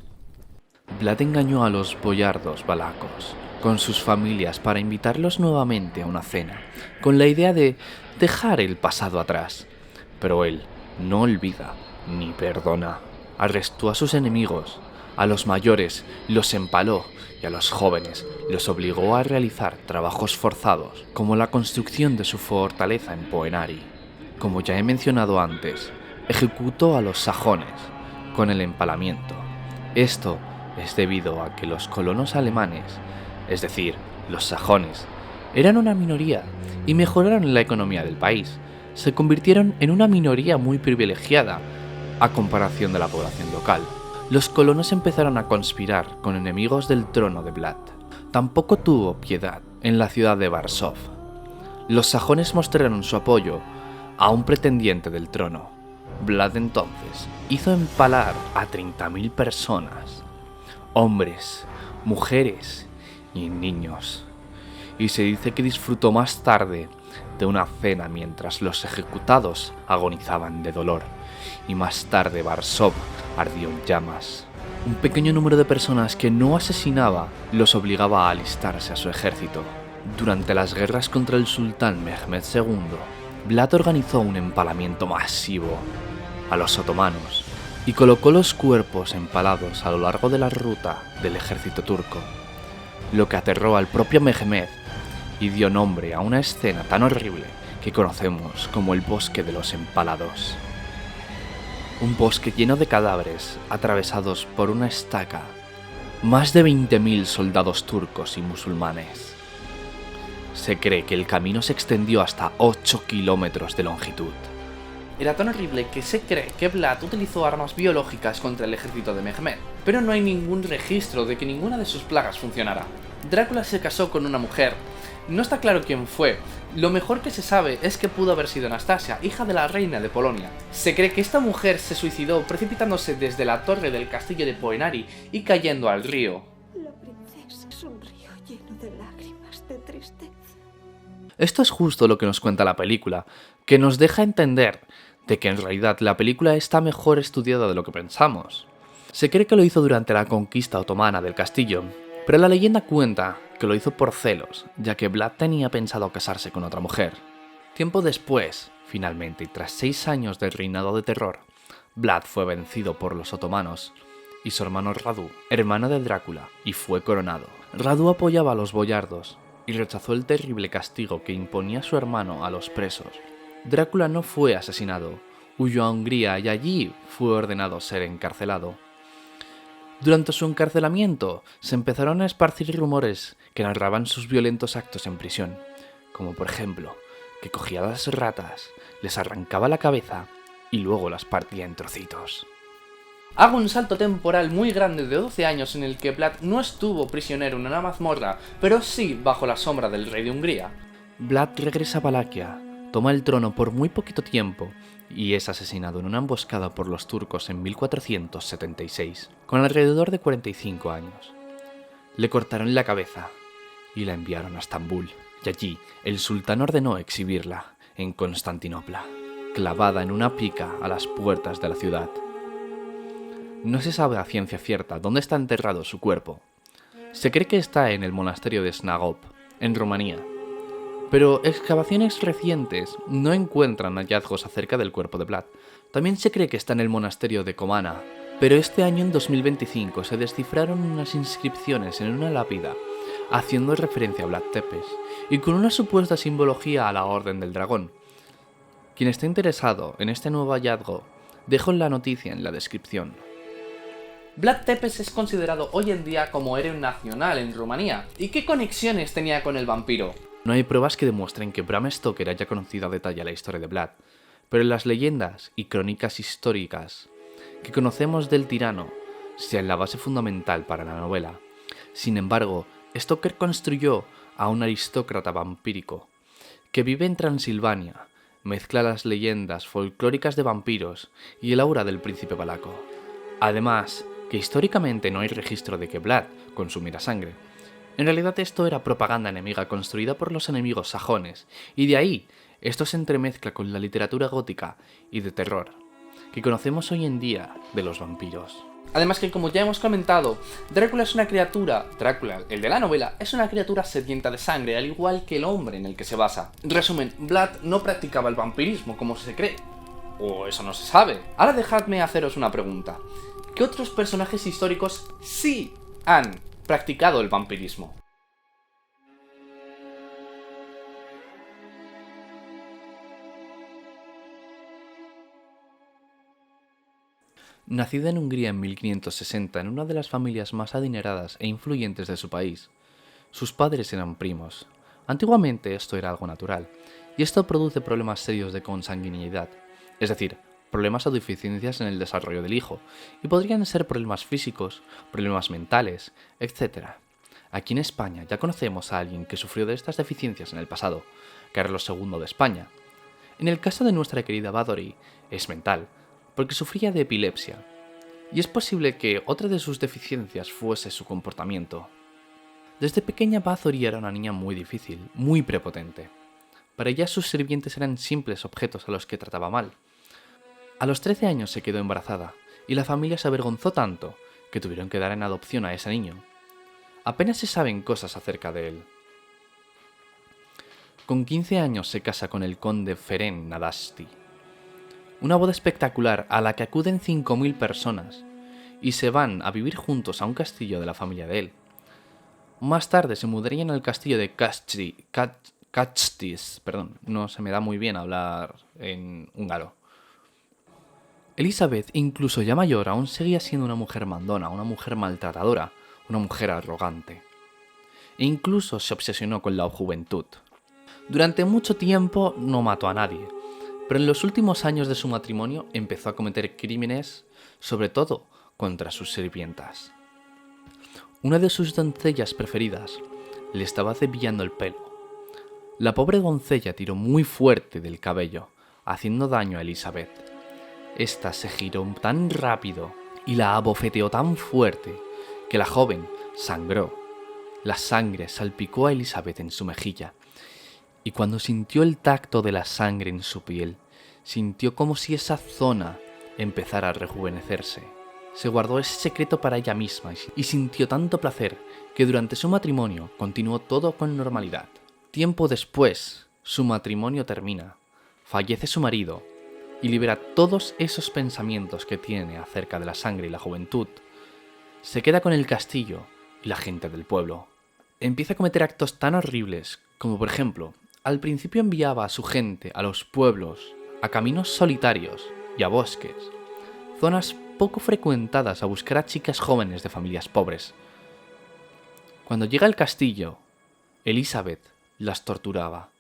Vlad engañó a los boyardos valacos con sus familias para invitarlos nuevamente a una cena, con la idea de dejar el pasado atrás. Pero él no olvida ni perdona. Arrestó a sus enemigos, a los mayores los empaló y a los jóvenes los obligó a realizar trabajos forzados, como la construcción de su fortaleza en Poenari. Como ya he mencionado antes, ejecutó a los sajones con el empalamiento. Esto es debido a que los colonos alemanes, es decir, los sajones, eran una minoría y mejoraron la economía del país. Se convirtieron en una minoría muy privilegiada a comparación de la población local. los colonos empezaron a conspirar con enemigos del trono de Vlad. Tampoco tuvo piedad en la ciudad de Varsov. Los sajones mostraron su apoyo a un pretendiente del trono. Vlad entonces hizo empalar a 30.000 personas, hombres, mujeres y niños, y se dice que disfrutó más tarde de una cena mientras los ejecutados agonizaban de dolor, y más tarde Varsov ardió en llamas. Un pequeño número de personas que no asesinaba los obligaba a alistarse a su ejército. Durante las guerras contra el sultán Mehmed II, Vlad organizó un empalamiento masivo a los otomanos y colocó los cuerpos empalados a lo largo de la ruta del ejército turco, lo que aterró al propio Mehmed y dio nombre a una escena tan horrible que conocemos como el Bosque de los Empalados. Un bosque lleno de cadáveres atravesados por una estaca, más de 20.000 soldados turcos y musulmanes. Se cree que el camino se extendió hasta 8 kilómetros de longitud. Era tan horrible que se cree que Vlad utilizó armas biológicas contra el ejército de Mehmed, pero no hay ningún registro de que ninguna de sus plagas funcionara. Drácula se casó con una mujer. No está claro quién fue. Lo mejor que se sabe es que pudo haber sido Anastasia, hija de la reina de Polonia. Se cree que esta mujer se suicidó precipitándose desde la torre del castillo de Poenari y cayendo al río. La princesa es un río lleno de lágrimas de tristeza. Esto es justo lo que nos cuenta la película, que nos deja entender de que en realidad la película está mejor estudiada de lo que pensamos. Se cree que lo hizo durante la conquista otomana del castillo, pero la leyenda cuenta que lo hizo por celos, ya que Vlad tenía pensado casarse con otra mujer. Tiempo después, finalmente, y tras 6 años de reinado de terror, Vlad fue vencido por los otomanos y su hermano Radu, hermano de Drácula, y fue coronado. Radu apoyaba a los boyardos y rechazó el terrible castigo que imponía su hermano a los presos. Drácula no fue asesinado, huyó a Hungría y allí fue ordenado ser encarcelado. Durante su encarcelamiento se empezaron a esparcir rumores que narraban sus violentos actos en prisión, como por ejemplo que cogía a las ratas, les arrancaba la cabeza y luego las partía en trocitos. Hago un salto temporal muy grande de 12 años en el que Vlad no estuvo prisionero en una mazmorra, pero sí bajo la sombra del rey de Hungría. Vlad regresa a Valaquia, toma el trono por muy poquito tiempo y es asesinado en una emboscada por los turcos en 1476, con alrededor de 45 años. Le cortaron la cabeza y la enviaron a Estambul, y allí el sultán ordenó exhibirla en Constantinopla, clavada en una pica a las puertas de la ciudad. No se sabe a ciencia cierta dónde está enterrado su cuerpo. Se cree que está en el monasterio de Snagov, en Rumanía, pero excavaciones recientes no encuentran hallazgos acerca del cuerpo de Vlad. También se cree que está en el monasterio de Comana, pero este año en 2025 se descifraron unas inscripciones en una lápida haciendo referencia a Vlad Tepes y con una supuesta simbología a la Orden del Dragón. Quien esté interesado en este nuevo hallazgo, dejo la noticia en la descripción. Vlad Tepes es considerado hoy en día como héroe nacional en Rumanía. ¿Y qué conexiones tenía con el vampiro? No hay pruebas que demuestren que Bram Stoker haya conocido a detalle la historia de Vlad, pero en las leyendas y crónicas históricas que conocemos del tirano sean la base fundamental para la novela. Sin embargo, Stoker construyó a un aristócrata vampírico que vive en Transilvania, mezcla las leyendas folclóricas de vampiros y el aura del príncipe valaco. Además, que históricamente no hay registro de que Vlad consumiera sangre. En realidad esto era propaganda enemiga construida por los enemigos sajones, y de ahí esto se entremezcla con la literatura gótica y de terror que conocemos hoy en día de los vampiros. Además que, como ya hemos comentado, Drácula, el de la novela, es una criatura sedienta de sangre, al igual que el hombre en el que se basa. En resumen, Vlad no practicaba el vampirismo como se cree, o eso no se sabe. Ahora dejadme haceros una pregunta. ¿Qué otros personajes históricos sí han practicado el vampirismo? Nacida en Hungría en 1560 en una de las familias más adineradas e influyentes de su país, sus padres eran primos. Antiguamente esto era algo natural, y esto produce problemas serios de consanguinidad, es decir, problemas o deficiencias en el desarrollo del hijo, y podrían ser problemas físicos, problemas mentales, etc. Aquí en España ya conocemos a alguien que sufrió de estas deficiencias en el pasado, Carlos II de España. En el caso de nuestra querida Bathory, es mental, porque sufría de epilepsia, y es posible que otra de sus deficiencias fuese su comportamiento. Desde pequeña Bathory era una niña muy difícil, muy prepotente. Para ella sus sirvientes eran simples objetos a los que trataba mal. A los 13 años se quedó embarazada, y la familia se avergonzó tanto que tuvieron que dar en adopción a ese niño. Apenas se saben cosas acerca de él. Con 15 años se casa con el conde Ferenc Nadasdy. Una boda espectacular a la que acuden 5.000 personas, y se van a vivir juntos a un castillo de la familia de él. Más tarde se mudarían al castillo de Kastis, no se me da muy bien hablar en húngaro. Elizabeth, incluso ya mayor, aún seguía siendo una mujer mandona, una mujer maltratadora, una mujer arrogante. E incluso se obsesionó con la juventud. Durante mucho tiempo no mató a nadie, pero en los últimos años de su matrimonio empezó a cometer crímenes, sobre todo contra sus sirvientas. Una de sus doncellas preferidas le estaba cepillando el pelo. La pobre doncella tiró muy fuerte del cabello, haciendo daño a Elizabeth. Esta se giró tan rápido y la abofeteó tan fuerte que la joven sangró. La sangre salpicó a Elizabeth en su mejilla, y cuando sintió el tacto de la sangre en su piel, sintió como si esa zona empezara a rejuvenecerse. Se guardó ese secreto para ella misma y sintió tanto placer que durante su matrimonio continuó todo con normalidad. Tiempo después, su matrimonio termina, fallece su marido y libera todos esos pensamientos que tiene acerca de la sangre y la juventud. Se queda con el castillo y la gente del pueblo. Empieza a cometer actos tan horribles como, por ejemplo, al principio enviaba a su gente a los pueblos, a caminos solitarios y a bosques, zonas poco frecuentadas, a buscar a chicas jóvenes de familias pobres. Cuando llega al castillo, Elizabeth las torturaba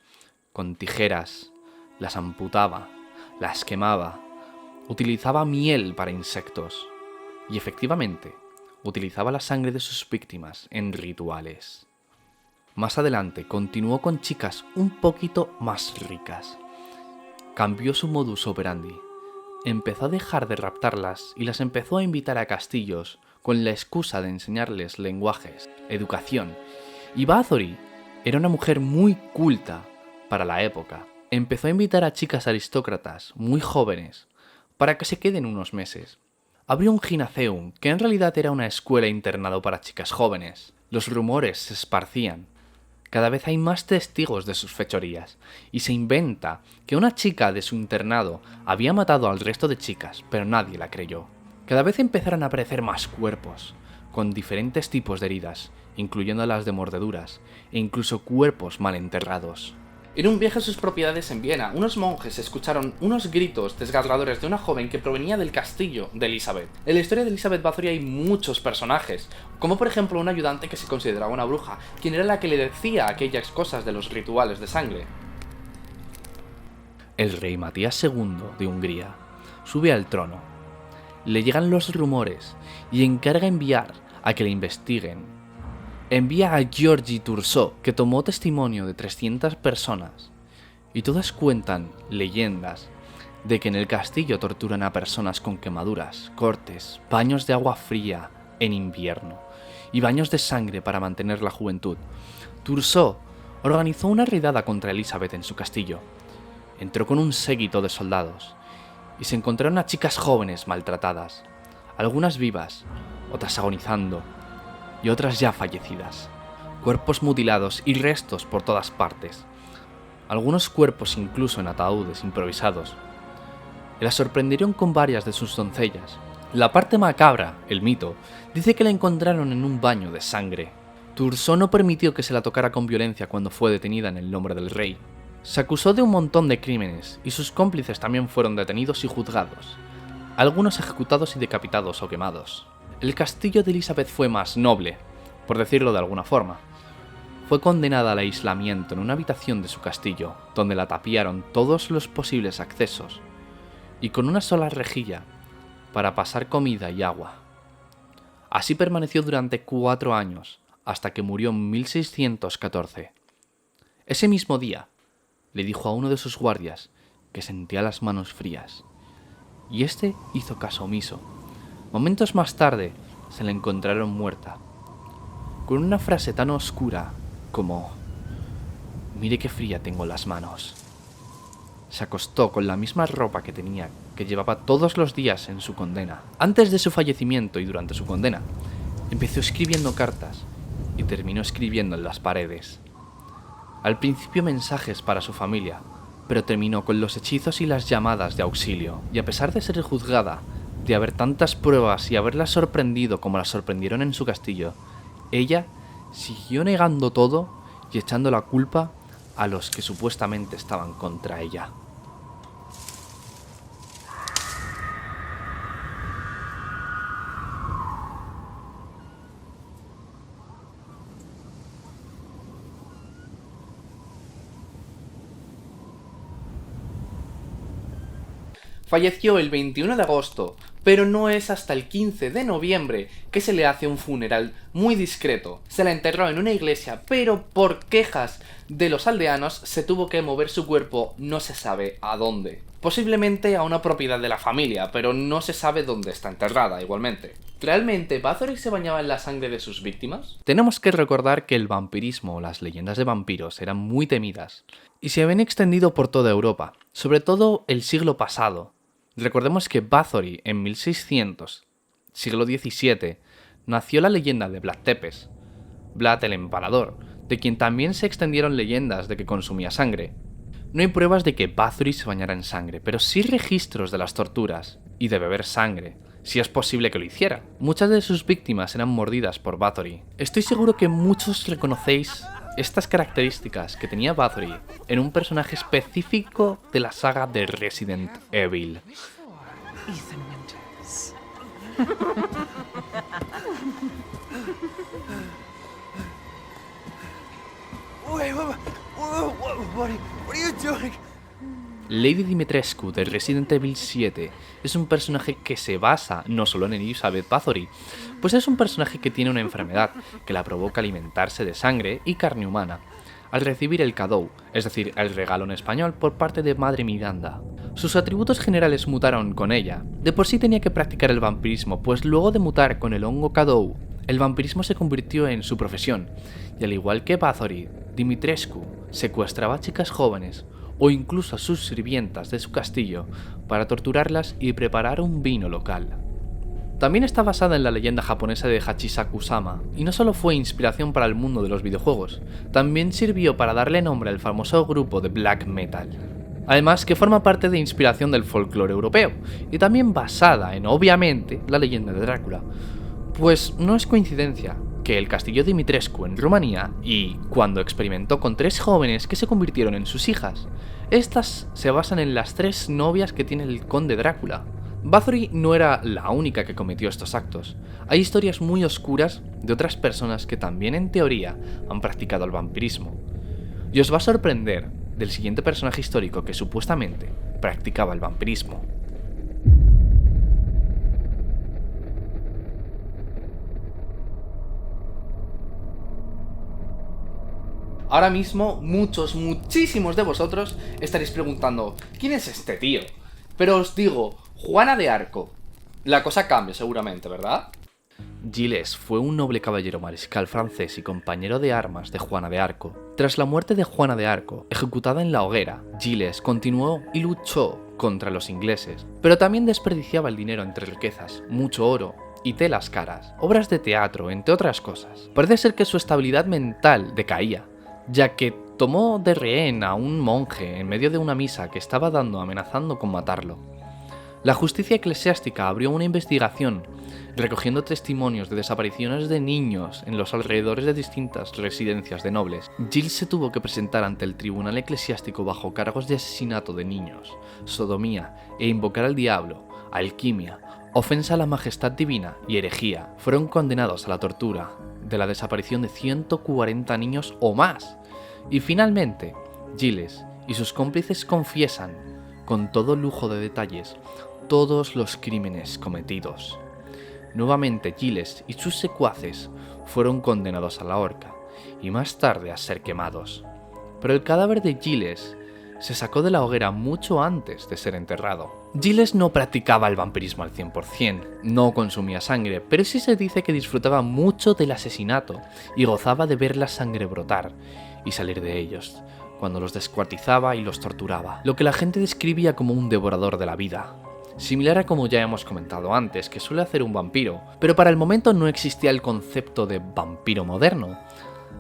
con tijeras, las amputaba, las quemaba, utilizaba miel para insectos y efectivamente utilizaba la sangre de sus víctimas en rituales. Más adelante continuó con chicas un poquito más ricas. Cambió su modus operandi. Empezó a dejar de raptarlas y las empezó a invitar a castillos con la excusa de enseñarles lenguajes, educación. Y Bathory era una mujer muy culta para la época. Empezó a invitar a chicas aristócratas muy jóvenes para que se queden unos meses. Abrió un ginaceum, que en realidad era una escuela internado para chicas jóvenes. Los rumores se esparcían. Cada vez hay más testigos de sus fechorías, y se inventa que una chica de su internado había matado al resto de chicas, pero nadie la creyó. Cada vez empezaron a aparecer más cuerpos, con diferentes tipos de heridas, incluyendo las de mordeduras, e incluso cuerpos mal enterrados. En un viaje a sus propiedades en Viena, unos monjes escucharon unos gritos desgarradores de una joven que provenía del castillo de Elizabeth. En la historia de Elizabeth Bathory hay muchos personajes, como por ejemplo un ayudante que se consideraba una bruja, quien era la que le decía aquellas cosas de los rituales de sangre. El rey Matías II de Hungría sube al trono. Le llegan los rumores y encarga enviar a que le investiguen. Envía a Georgi Thurzó, que tomó testimonio de 300 personas, y todas cuentan leyendas de que en el castillo torturan a personas con quemaduras, cortes, baños de agua fría en invierno, y baños de sangre para mantener la juventud. Thurzó organizó una redada contra Elizabeth en su castillo. Entró con un séquito de soldados, y se encontraron a chicas jóvenes maltratadas, algunas vivas, otras agonizando, y otras ya fallecidas, cuerpos mutilados y restos por todas partes, algunos cuerpos incluso en ataúdes improvisados. La sorprendieron con varias de sus doncellas. La parte macabra, el mito, dice que la encontraron en un baño de sangre. Thurzó no permitió que se la tocara con violencia cuando fue detenida en el nombre del rey. Se acusó de un montón de crímenes y sus cómplices también fueron detenidos y juzgados, algunos ejecutados y decapitados o quemados. El castillo de Elizabeth fue más noble, por decirlo de alguna forma. Fue condenada al aislamiento en una habitación de su castillo, donde la tapiaron todos los posibles accesos, y con una sola rejilla para pasar comida y agua. Así permaneció durante 4 años, hasta que murió en 1614. Ese mismo día, le dijo a uno de sus guardias que sentía las manos frías, y este hizo caso omiso. Momentos más tarde, se la encontraron muerta, con una frase tan oscura como: «Mire qué fría tengo las manos». Se acostó con la misma ropa que llevaba todos los días en su condena. Antes de su fallecimiento y durante su condena, empezó escribiendo cartas y terminó escribiendo en las paredes. Al principio mensajes para su familia, pero terminó con los hechizos y las llamadas de auxilio. Y a pesar de ser juzgada, de haber tantas pruebas y haberla sorprendido como la sorprendieron en su castillo, ella siguió negando todo y echando la culpa a los que supuestamente estaban contra ella. Falleció el 21 de agosto, pero no es hasta el 15 de noviembre que se le hace un funeral muy discreto. Se la enterró en una iglesia, pero por quejas de los aldeanos se tuvo que mover su cuerpo no se sabe a dónde. Posiblemente a una propiedad de la familia, pero no se sabe dónde está enterrada igualmente. ¿Realmente Bathory se bañaba en la sangre de sus víctimas? Tenemos que recordar que el vampirismo o las leyendas de vampiros eran muy temidas y se habían extendido por toda Europa, sobre todo el siglo pasado. Recordemos que Bathory en 1600, siglo XVII, nació la leyenda de Vlad Tepes, Vlad el Empalador, de quien también se extendieron leyendas de que consumía sangre. No hay pruebas de que Bathory se bañara en sangre, pero sí registros de las torturas y de beber sangre, si es posible que lo hiciera. Muchas de sus víctimas eran mordidas por Bathory. Estoy seguro que muchos reconocéis estas características que tenía Bathory en un personaje específico de la saga de Resident Evil. Ethan Winters. Wait, what are you doing? Lady Dimitrescu de Resident Evil 7 es un personaje que se basa no solo en Elizabeth Bathory, pues es un personaje que tiene una enfermedad que la provoca alimentarse de sangre y carne humana, al recibir el cadeau, es decir, el regalo en español por parte de Madre Miranda. Sus atributos generales mutaron con ella. De por sí tenía que practicar el vampirismo, pues luego de mutar con el hongo cadeau, el vampirismo se convirtió en su profesión, y al igual que Bathory, Dimitrescu secuestraba a chicas jóvenes o incluso a sus sirvientas de su castillo para torturarlas y preparar un vino local. También está basada en la leyenda japonesa de Hachisaku-sama, y no solo fue inspiración para el mundo de los videojuegos, también sirvió para darle nombre al famoso grupo de black metal. Además que forma parte de inspiración del folclore europeo, y también basada en, obviamente, la leyenda de Drácula. Pues no es coincidencia que el castillo de Dimitrescu en Rumanía, y cuando experimentó con 3 jóvenes que se convirtieron en sus hijas, estas se basan en las 3 novias que tiene el conde Drácula. Bathory no era la única que cometió estos actos. Hay historias muy oscuras de otras personas que también en teoría han practicado el vampirismo. Y os va a sorprender del siguiente personaje histórico que supuestamente practicaba el vampirismo. Ahora mismo, muchísimos de vosotros estaréis preguntando: ¿quién es este tío? Pero os digo, Juana de Arco. La cosa cambia seguramente, ¿verdad? Gilles fue un noble caballero mariscal francés y compañero de armas de Juana de Arco. Tras la muerte de Juana de Arco, ejecutada en la hoguera, Gilles continuó y luchó contra los ingleses, pero también desperdiciaba el dinero entre riquezas, mucho oro y telas caras, obras de teatro, entre otras cosas. Parece ser que su estabilidad mental decaía, ya que tomó de rehén a un monje en medio de una misa que estaba dando amenazando con matarlo. La justicia eclesiástica abrió una investigación recogiendo testimonios de desapariciones de niños en los alrededores de distintas residencias de nobles. Gilles se tuvo que presentar ante el tribunal eclesiástico bajo cargos de asesinato de niños, sodomía e invocar al diablo, alquimia, ofensa a la majestad divina y herejía. Fueron condenados a la tortura de la desaparición de 140 niños o más. Y finalmente, Gilles y sus cómplices confiesan con todo lujo de detalles, todos los crímenes cometidos. Nuevamente Giles y sus secuaces fueron condenados a la horca y más tarde a ser quemados. Pero el cadáver de Giles se sacó de la hoguera mucho antes de ser enterrado. Giles no practicaba el vampirismo al 100%, no consumía sangre, pero sí se dice que disfrutaba mucho del asesinato y gozaba de ver la sangre brotar y salir de ellos, cuando los descuartizaba y los torturaba, lo que la gente describía como un devorador de la vida. Similar a como ya hemos comentado antes que suele hacer un vampiro, pero para el momento no existía el concepto de vampiro moderno.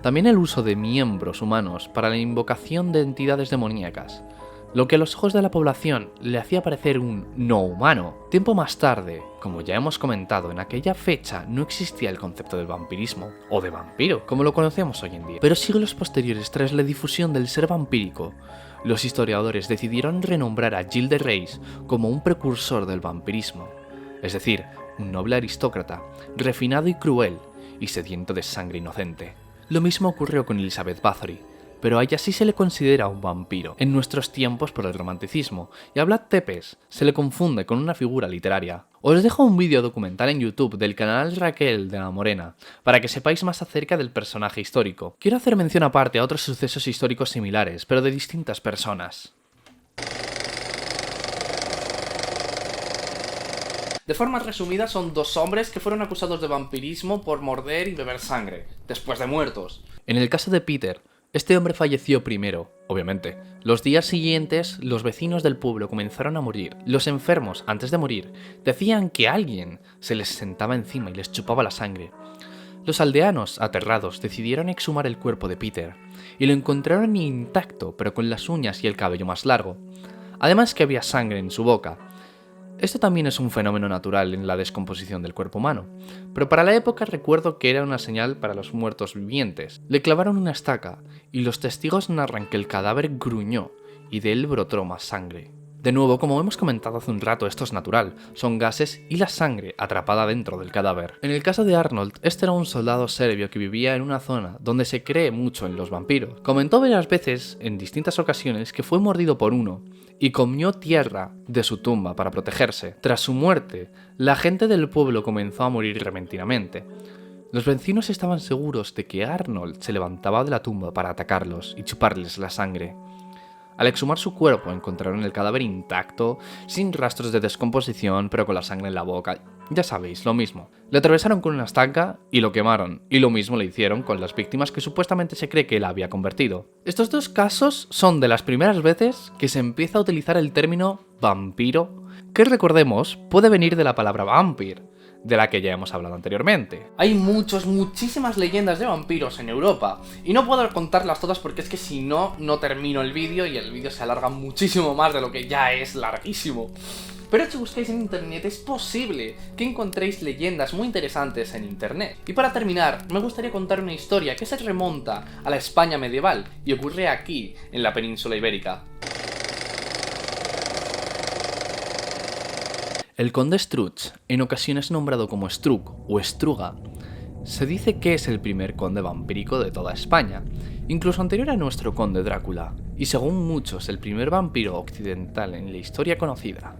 También el uso de miembros humanos para la invocación de entidades demoníacas, lo que a los ojos de la población le hacía parecer un no humano. Tiempo más tarde, como ya hemos comentado, en aquella fecha no existía el concepto del vampirismo, o de vampiro, como lo conocemos hoy en día. Pero siglos posteriores, tras la difusión del ser vampírico, los historiadores decidieron renombrar a Gilles de Rais como un precursor del vampirismo, es decir, un noble aristócrata, refinado y cruel, y sediento de sangre inocente. Lo mismo ocurrió con Elizabeth Bathory, pero a ella sí se le considera un vampiro en nuestros tiempos por el romanticismo, y a Vlad Tepes se le confunde con una figura literaria. Os dejo un vídeo documental en YouTube del canal Raquel de la Morena, para que sepáis más acerca del personaje histórico. Quiero hacer mención aparte a otros sucesos históricos similares, pero de distintas personas. De forma resumida, son dos hombres que fueron acusados de vampirismo por morder y beber sangre, después de muertos. En el caso de Peter, este hombre falleció primero, obviamente. Los días siguientes, los vecinos del pueblo comenzaron a morir. Los enfermos, antes de morir, decían que alguien se les sentaba encima y les chupaba la sangre. Los aldeanos, aterrados, decidieron exhumar el cuerpo de Peter, y lo encontraron intacto, pero con las uñas y el cabello más largo. Además que había sangre en su boca. Esto también es un fenómeno natural en la descomposición del cuerpo humano, pero para la época recuerdo que era una señal para los muertos vivientes. Le clavaron una estaca y los testigos narran que el cadáver gruñó y de él brotó más sangre. De nuevo, como hemos comentado hace un rato, esto es natural, son gases y la sangre atrapada dentro del cadáver. En el caso de Arnold, este era un soldado serbio que vivía en una zona donde se cree mucho en los vampiros. Comentó varias veces, en distintas ocasiones, que fue mordido por uno y comió tierra de su tumba para protegerse. Tras su muerte, la gente del pueblo comenzó a morir repentinamente. Los vecinos estaban seguros de que Arnold se levantaba de la tumba para atacarlos y chuparles la sangre. Al exhumar su cuerpo encontraron el cadáver intacto, sin rastros de descomposición, pero con la sangre en la boca. Ya sabéis, lo mismo. Le atravesaron con una estaca y lo quemaron, y lo mismo le hicieron con las víctimas que supuestamente se cree que él había convertido. Estos dos casos son de las primeras veces que se empieza a utilizar el término vampiro, que recordemos puede venir de la palabra vampir, de la que ya hemos hablado anteriormente. Hay muchísimas leyendas de vampiros en Europa, y no puedo contarlas todas porque es que si no, no termino el vídeo y el vídeo se alarga muchísimo más de lo que ya es larguísimo. Pero si buscáis en internet es posible que encontréis leyendas muy interesantes en internet. Y para terminar, me gustaría contar una historia que se remonta a la España medieval y ocurre aquí, en la península ibérica. El conde Struch, en ocasiones nombrado como Struck o Estruga, se dice que es el primer conde vampírico de toda España, incluso anterior a nuestro conde Drácula, y según muchos el primer vampiro occidental en la historia conocida.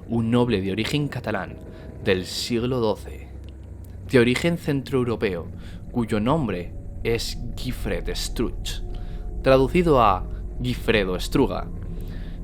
Un noble de origen catalán del siglo XII, de origen centroeuropeo, cuyo nombre es Guifred Struch, traducido a Guifredo Estruga.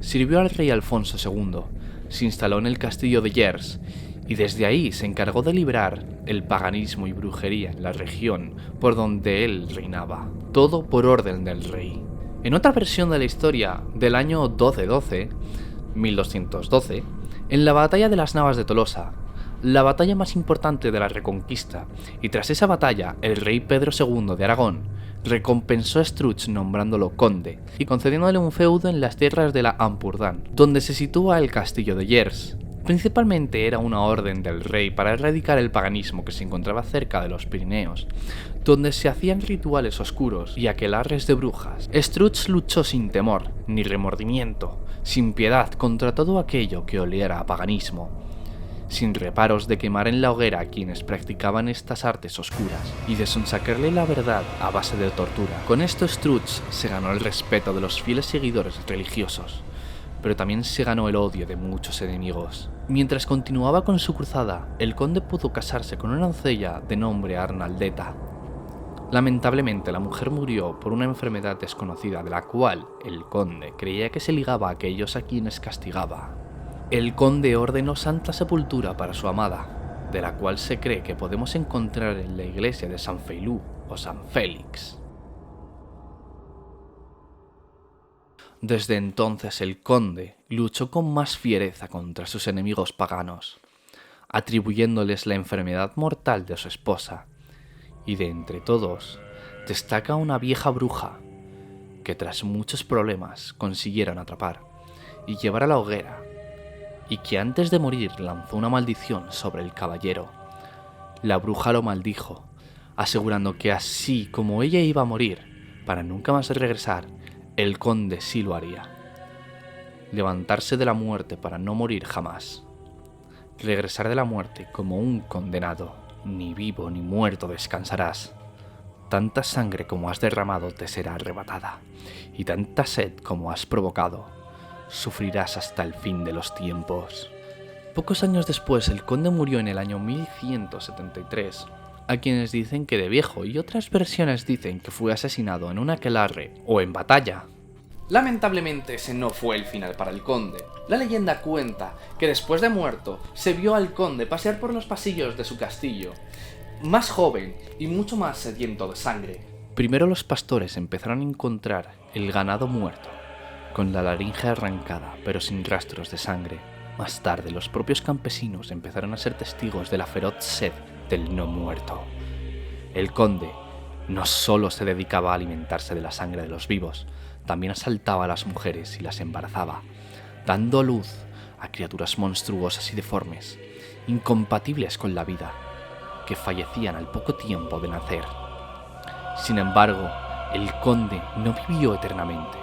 Sirvió al rey Alfonso II, se instaló en el castillo de Llers y desde ahí se encargó de librar el paganismo y brujería en la región por donde él reinaba, todo por orden del rey. En otra versión de la historia del año 1212, en la batalla de las Navas de Tolosa, la batalla más importante de la Reconquista, y tras esa batalla el rey Pedro II de Aragón recompensó a Struch nombrándolo conde y concediéndole un feudo en las tierras de la Ampurdán, donde se sitúa el castillo de Llers. Principalmente era una orden del rey para erradicar el paganismo que se encontraba cerca de los Pirineos, donde se hacían rituales oscuros y aquelarres de brujas. Struch luchó sin temor ni remordimiento, sin piedad contra todo aquello que oliera a paganismo, sin reparos de quemar en la hoguera a quienes practicaban estas artes oscuras y de sonsacarle la verdad a base de tortura. Con esto Struch se ganó el respeto de los fieles seguidores religiosos, pero también se ganó el odio de muchos enemigos. Mientras continuaba con su cruzada, el conde pudo casarse con una doncella de nombre Arnaldeta. Lamentablemente, la mujer murió por una enfermedad desconocida de la cual el conde creía que se ligaba a aquellos a quienes castigaba. El conde ordenó santa sepultura para su amada, de la cual se cree que podemos encontrar en la iglesia de San Feilú o San Félix. Desde entonces el conde luchó con más fiereza contra sus enemigos paganos, atribuyéndoles la enfermedad mortal de su esposa, y de entre todos destaca una vieja bruja que tras muchos problemas consiguieron atrapar y llevar a la hoguera, y que antes de morir lanzó una maldición sobre el caballero. La bruja lo maldijo, asegurando que así como ella iba a morir para nunca más regresar, el conde sí lo haría. Levantarse de la muerte para no morir jamás. Regresar de la muerte como un condenado. Ni vivo ni muerto descansarás. Tanta sangre como has derramado te será arrebatada, y tanta sed como has provocado sufrirás hasta el fin de los tiempos. Pocos años después el conde murió en el año 1173. A quienes dicen que de viejo y otras versiones dicen que fue asesinado en un aquelarre o en batalla. Lamentablemente ese no fue el final para el conde. La leyenda cuenta que después de muerto se vio al conde pasear por los pasillos de su castillo, más joven y mucho más sediento de sangre. Primero los pastores empezaron a encontrar el ganado muerto, con la laringe arrancada pero sin rastros de sangre. Más tarde los propios campesinos empezaron a ser testigos de la feroz sed del no muerto. El conde no solo se dedicaba a alimentarse de la sangre de los vivos, también asaltaba a las mujeres y las embarazaba, dando a luz a criaturas monstruosas y deformes, incompatibles con la vida, que fallecían al poco tiempo de nacer. Sin embargo, el conde no vivió eternamente,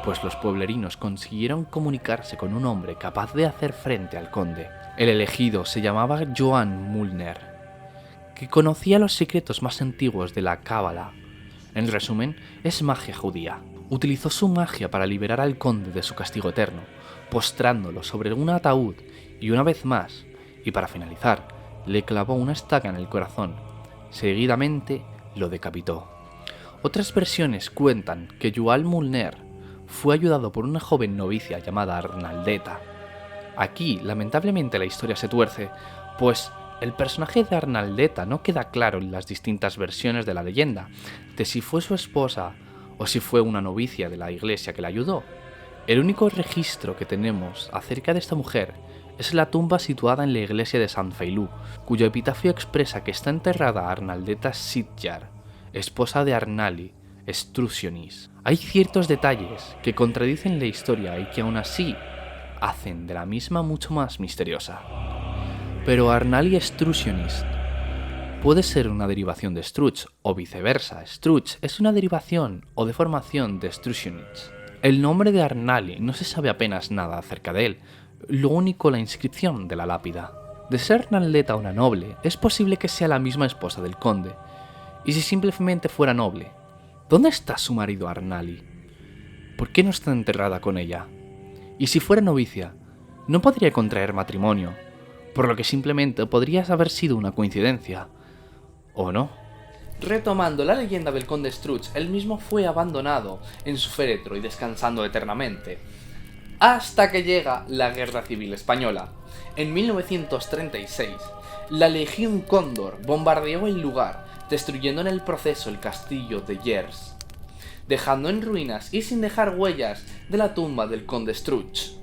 pues los pueblerinos consiguieron comunicarse con un hombre capaz de hacer frente al conde. El elegido se llamaba Joan Mulner, que conocía los secretos más antiguos de la cábala. En resumen, es magia judía. Utilizó su magia para liberar al conde de su castigo eterno, postrándolo sobre un ataúd y una vez más, y para finalizar, le clavó una estaca en el corazón. Seguidamente lo decapitó. Otras versiones cuentan que Joan Mulner fue ayudado por una joven novicia llamada Arnaldeta. Aquí, lamentablemente, la historia se tuerce, pues el personaje de Arnaldeta no queda claro en las distintas versiones de la leyenda, de si fue su esposa o si fue una novicia de la iglesia que la ayudó. El único registro que tenemos acerca de esta mujer es la tumba situada en la iglesia de San Feilú, cuyo epitafio expresa que está enterrada Arnaldeta Sitjar, esposa de Arnali Strusionis. Hay ciertos detalles que contradicen la historia y que aún así hacen de la misma mucho más misteriosa. Pero Arnali Strusionis puede ser una derivación de Struch, o viceversa. Struch es una derivación o deformación de Strusionich. El nombre de Arnali no se sabe apenas nada acerca de él, lo único la inscripción de la lápida. De ser Arnaldeta una noble, es posible que sea la misma esposa del conde. Y si simplemente fuera noble, ¿dónde está su marido Arnali? ¿Por qué no está enterrada con ella? Y si fuera novicia, no podría contraer matrimonio, por lo que simplemente podría haber sido una coincidencia. ¿O no? Retomando la leyenda del conde Struch, él mismo fue abandonado en su féretro y descansando eternamente, hasta que llega la Guerra Civil Española. En 1936, la Legión Cóndor bombardeó el lugar, destruyendo en el proceso el castillo de Llers, dejando en ruinas y sin dejar huellas de la tumba del conde Struch.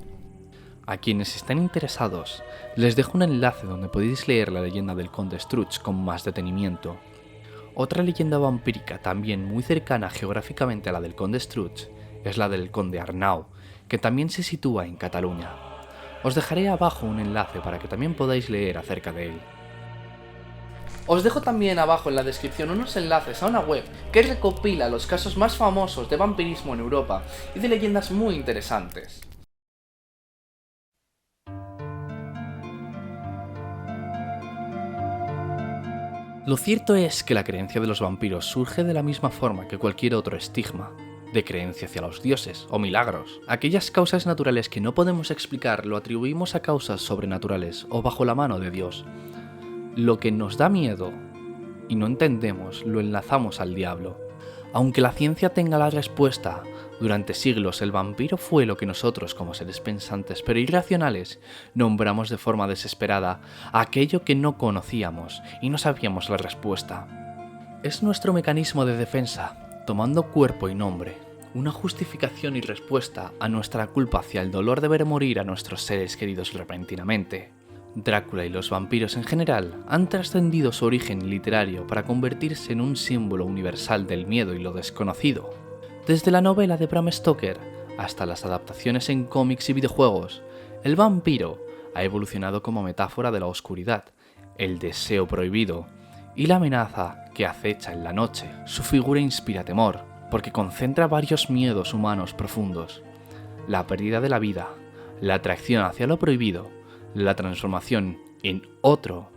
A quienes estén interesados, les dejo un enlace donde podéis leer la leyenda del conde Struch con más detenimiento. Otra leyenda vampírica también muy cercana geográficamente a la del conde Struch es la del conde Arnau, que también se sitúa en Cataluña. Os dejaré abajo un enlace para que también podáis leer acerca de él. Os dejo también abajo en la descripción unos enlaces a una web que recopila los casos más famosos de vampirismo en Europa y de leyendas muy interesantes. Lo cierto es que la creencia de los vampiros surge de la misma forma que cualquier otro estigma. de creencia hacia los dioses o milagros. Aquellas causas naturales que no podemos explicar lo atribuimos a causas sobrenaturales o bajo la mano de Dios. Lo que nos da miedo y no entendemos lo enlazamos al diablo. Aunque la ciencia tenga la respuesta, durante siglos el vampiro fue lo que nosotros, como seres pensantes pero irracionales, nombramos de forma desesperada aquello que no conocíamos y no sabíamos la respuesta. Es nuestro mecanismo de defensa, tomando cuerpo y nombre, una justificación y respuesta a nuestra culpa hacia el dolor de ver morir a nuestros seres queridos repentinamente. Drácula y los vampiros en general han trascendido su origen literario para convertirse en un símbolo universal del miedo y lo desconocido. Desde la novela de Bram Stoker hasta las adaptaciones en cómics y videojuegos, el vampiro ha evolucionado como metáfora de la oscuridad, el deseo prohibido y la amenaza que acecha en la noche. Su figura inspira temor, porque concentra varios miedos humanos profundos: la pérdida de la vida, la atracción hacia lo prohibido, la transformación en otro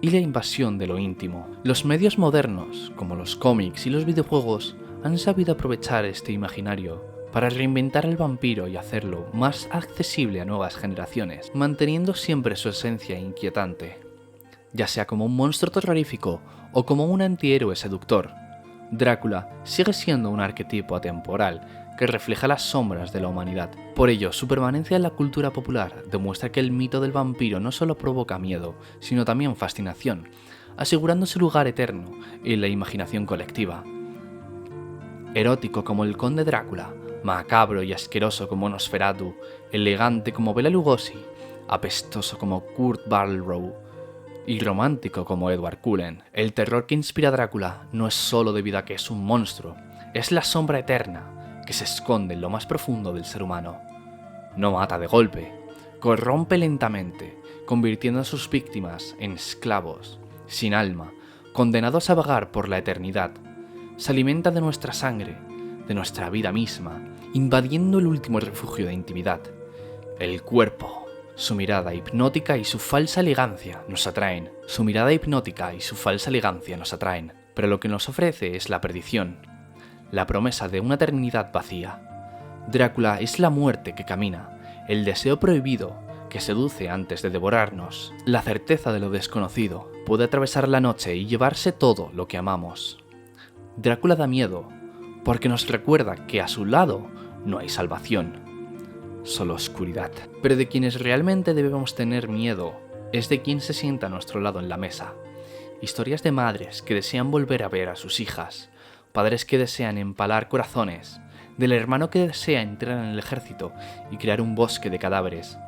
y la invasión de lo íntimo. Los medios modernos, como los cómics y los videojuegos, han sabido aprovechar este imaginario para reinventar el vampiro y hacerlo más accesible a nuevas generaciones, manteniendo siempre su esencia inquietante. Ya sea como un monstruo terrorífico o como un antihéroe seductor, Drácula sigue siendo un arquetipo atemporal que refleja las sombras de la humanidad. Por ello, su permanencia en la cultura popular demuestra que el mito del vampiro no solo provoca miedo, sino también fascinación, asegurando su lugar eterno en la imaginación colectiva. Erótico como el conde Drácula, macabro y asqueroso como Nosferatu, elegante como Bela Lugosi, apestoso como Kurt Barlrow y romántico como Edward Cullen, el terror que inspira a Drácula no es solo debido a que es un monstruo, es la sombra eterna que se esconde en lo más profundo del ser humano. No mata de golpe, corrompe lentamente, convirtiendo a sus víctimas en esclavos, sin alma, condenados a vagar por la eternidad. Se alimenta de nuestra sangre, de nuestra vida misma, invadiendo el último refugio de intimidad. El cuerpo, su mirada hipnótica y su falsa elegancia nos atraen. Su mirada hipnótica y su falsa elegancia nos atraen, pero lo que nos ofrece es la perdición, la promesa de una eternidad vacía. Drácula es la muerte que camina, el deseo prohibido que seduce antes de devorarnos. La certeza de lo desconocido puede atravesar la noche y llevarse todo lo que amamos. Drácula da miedo porque nos recuerda que a su lado no hay salvación, solo oscuridad. Pero de quienes realmente debemos tener miedo es de quien se sienta a nuestro lado en la mesa. Historias de madres que desean volver a ver a sus hijas, padres que desean empalar corazones, del hermano que desea entrar en el ejército y crear un bosque de cadáveres.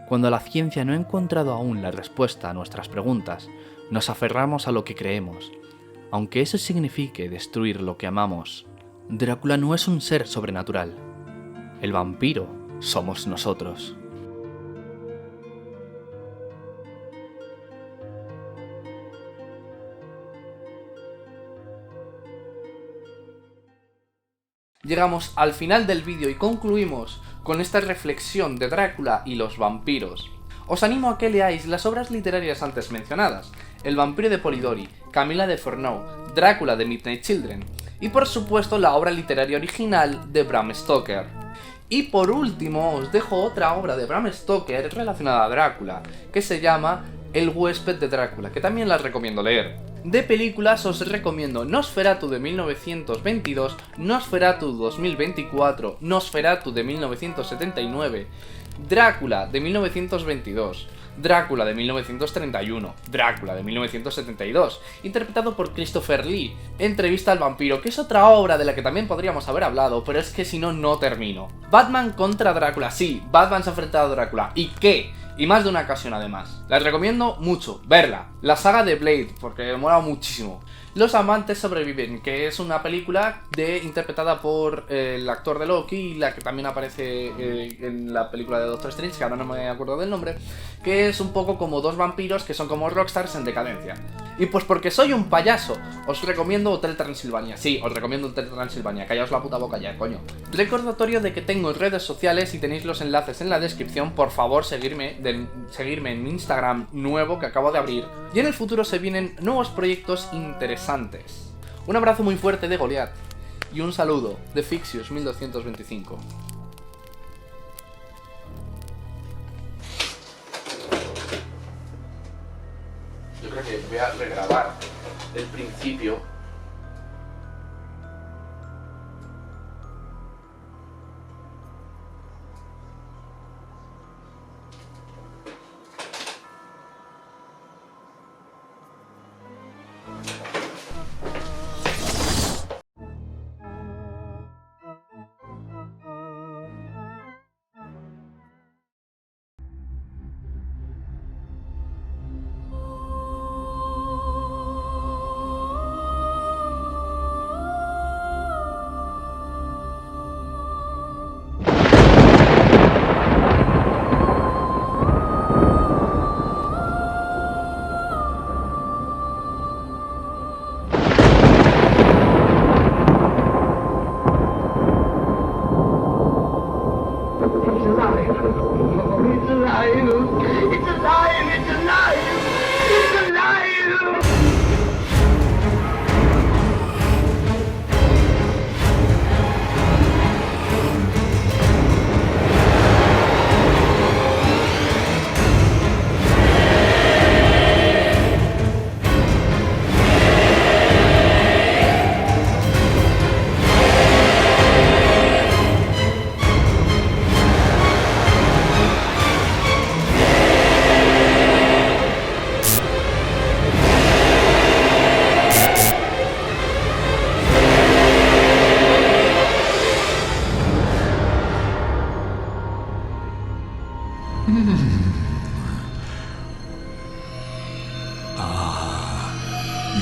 Cuando la ciencia no ha encontrado aún la respuesta a nuestras preguntas, nos aferramos a lo que creemos, aunque eso signifique destruir lo que amamos. Drácula no es un ser sobrenatural. El vampiro somos nosotros. Llegamos al final del vídeo y concluimos con esta reflexión de Drácula y los vampiros. Os animo a que leáis las obras literarias antes mencionadas: El vampiro de Polidori, Camila de Fernou, Drácula de Midnight Children y por supuesto la obra literaria original de Bram Stoker. Y por último os dejo otra obra de Bram Stoker relacionada a Drácula, que se llama El huésped de Drácula, que también la recomiendo leer. De películas os recomiendo Nosferatu de 1922, Nosferatu 2024, Nosferatu de 1979, Drácula de 1922, Drácula de 1931, Drácula de 1972, interpretado por Christopher Lee, Entrevista al vampiro, que es otra obra de la que también podríamos haber hablado, pero es que si no, no termino. Batman contra Drácula, sí, Batman se ha enfrentado a Drácula, ¿y qué? Y más de una ocasión además. La recomiendo mucho, verla. La saga de Blade, porque me mola muchísimo. Los amantes sobreviven, que es una película interpretada por el actor de Loki, y la que también aparece en la película de Doctor Strange, que ahora no me acuerdo del nombre, que es un poco como dos vampiros que son como rockstars en decadencia. Y pues porque soy un payaso, os recomiendo Hotel Transilvania. Sí, os recomiendo Hotel Transilvania, callaos la puta boca ya, coño. Recordatorio de que tengo redes sociales y tenéis los enlaces en la descripción. Por favor, seguirme en mi Instagram nuevo que acabo de abrir. Y en el futuro se vienen nuevos proyectos interesantes. Un abrazo muy fuerte de Goliath y un saludo de Fixius 1225. Yo creo que voy a regrabar el principio.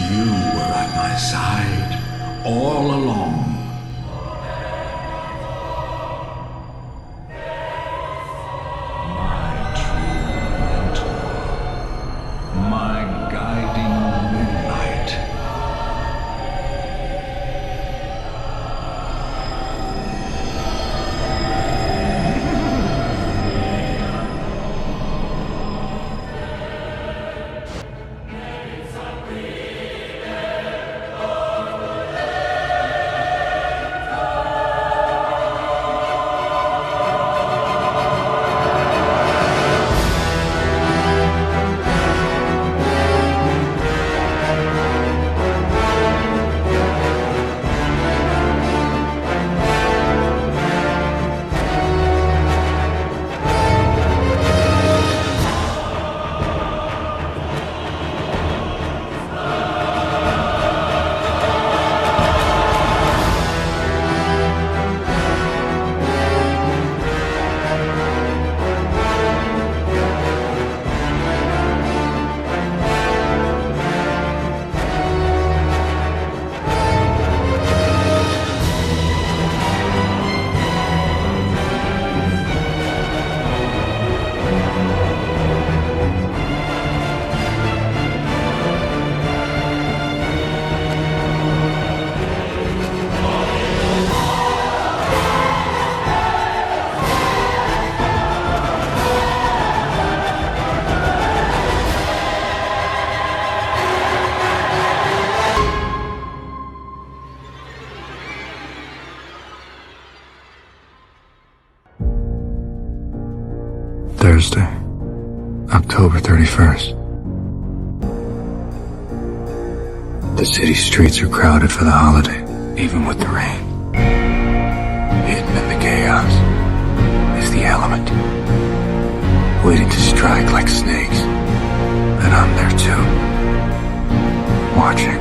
You were at my side all along. My true mentor, my guiding moonlight. Thursday, October 31st. The city streets are crowded for the holiday, even with the rain. Hidden in the chaos is the element, waiting to strike like snakes. And I'm there too, watching.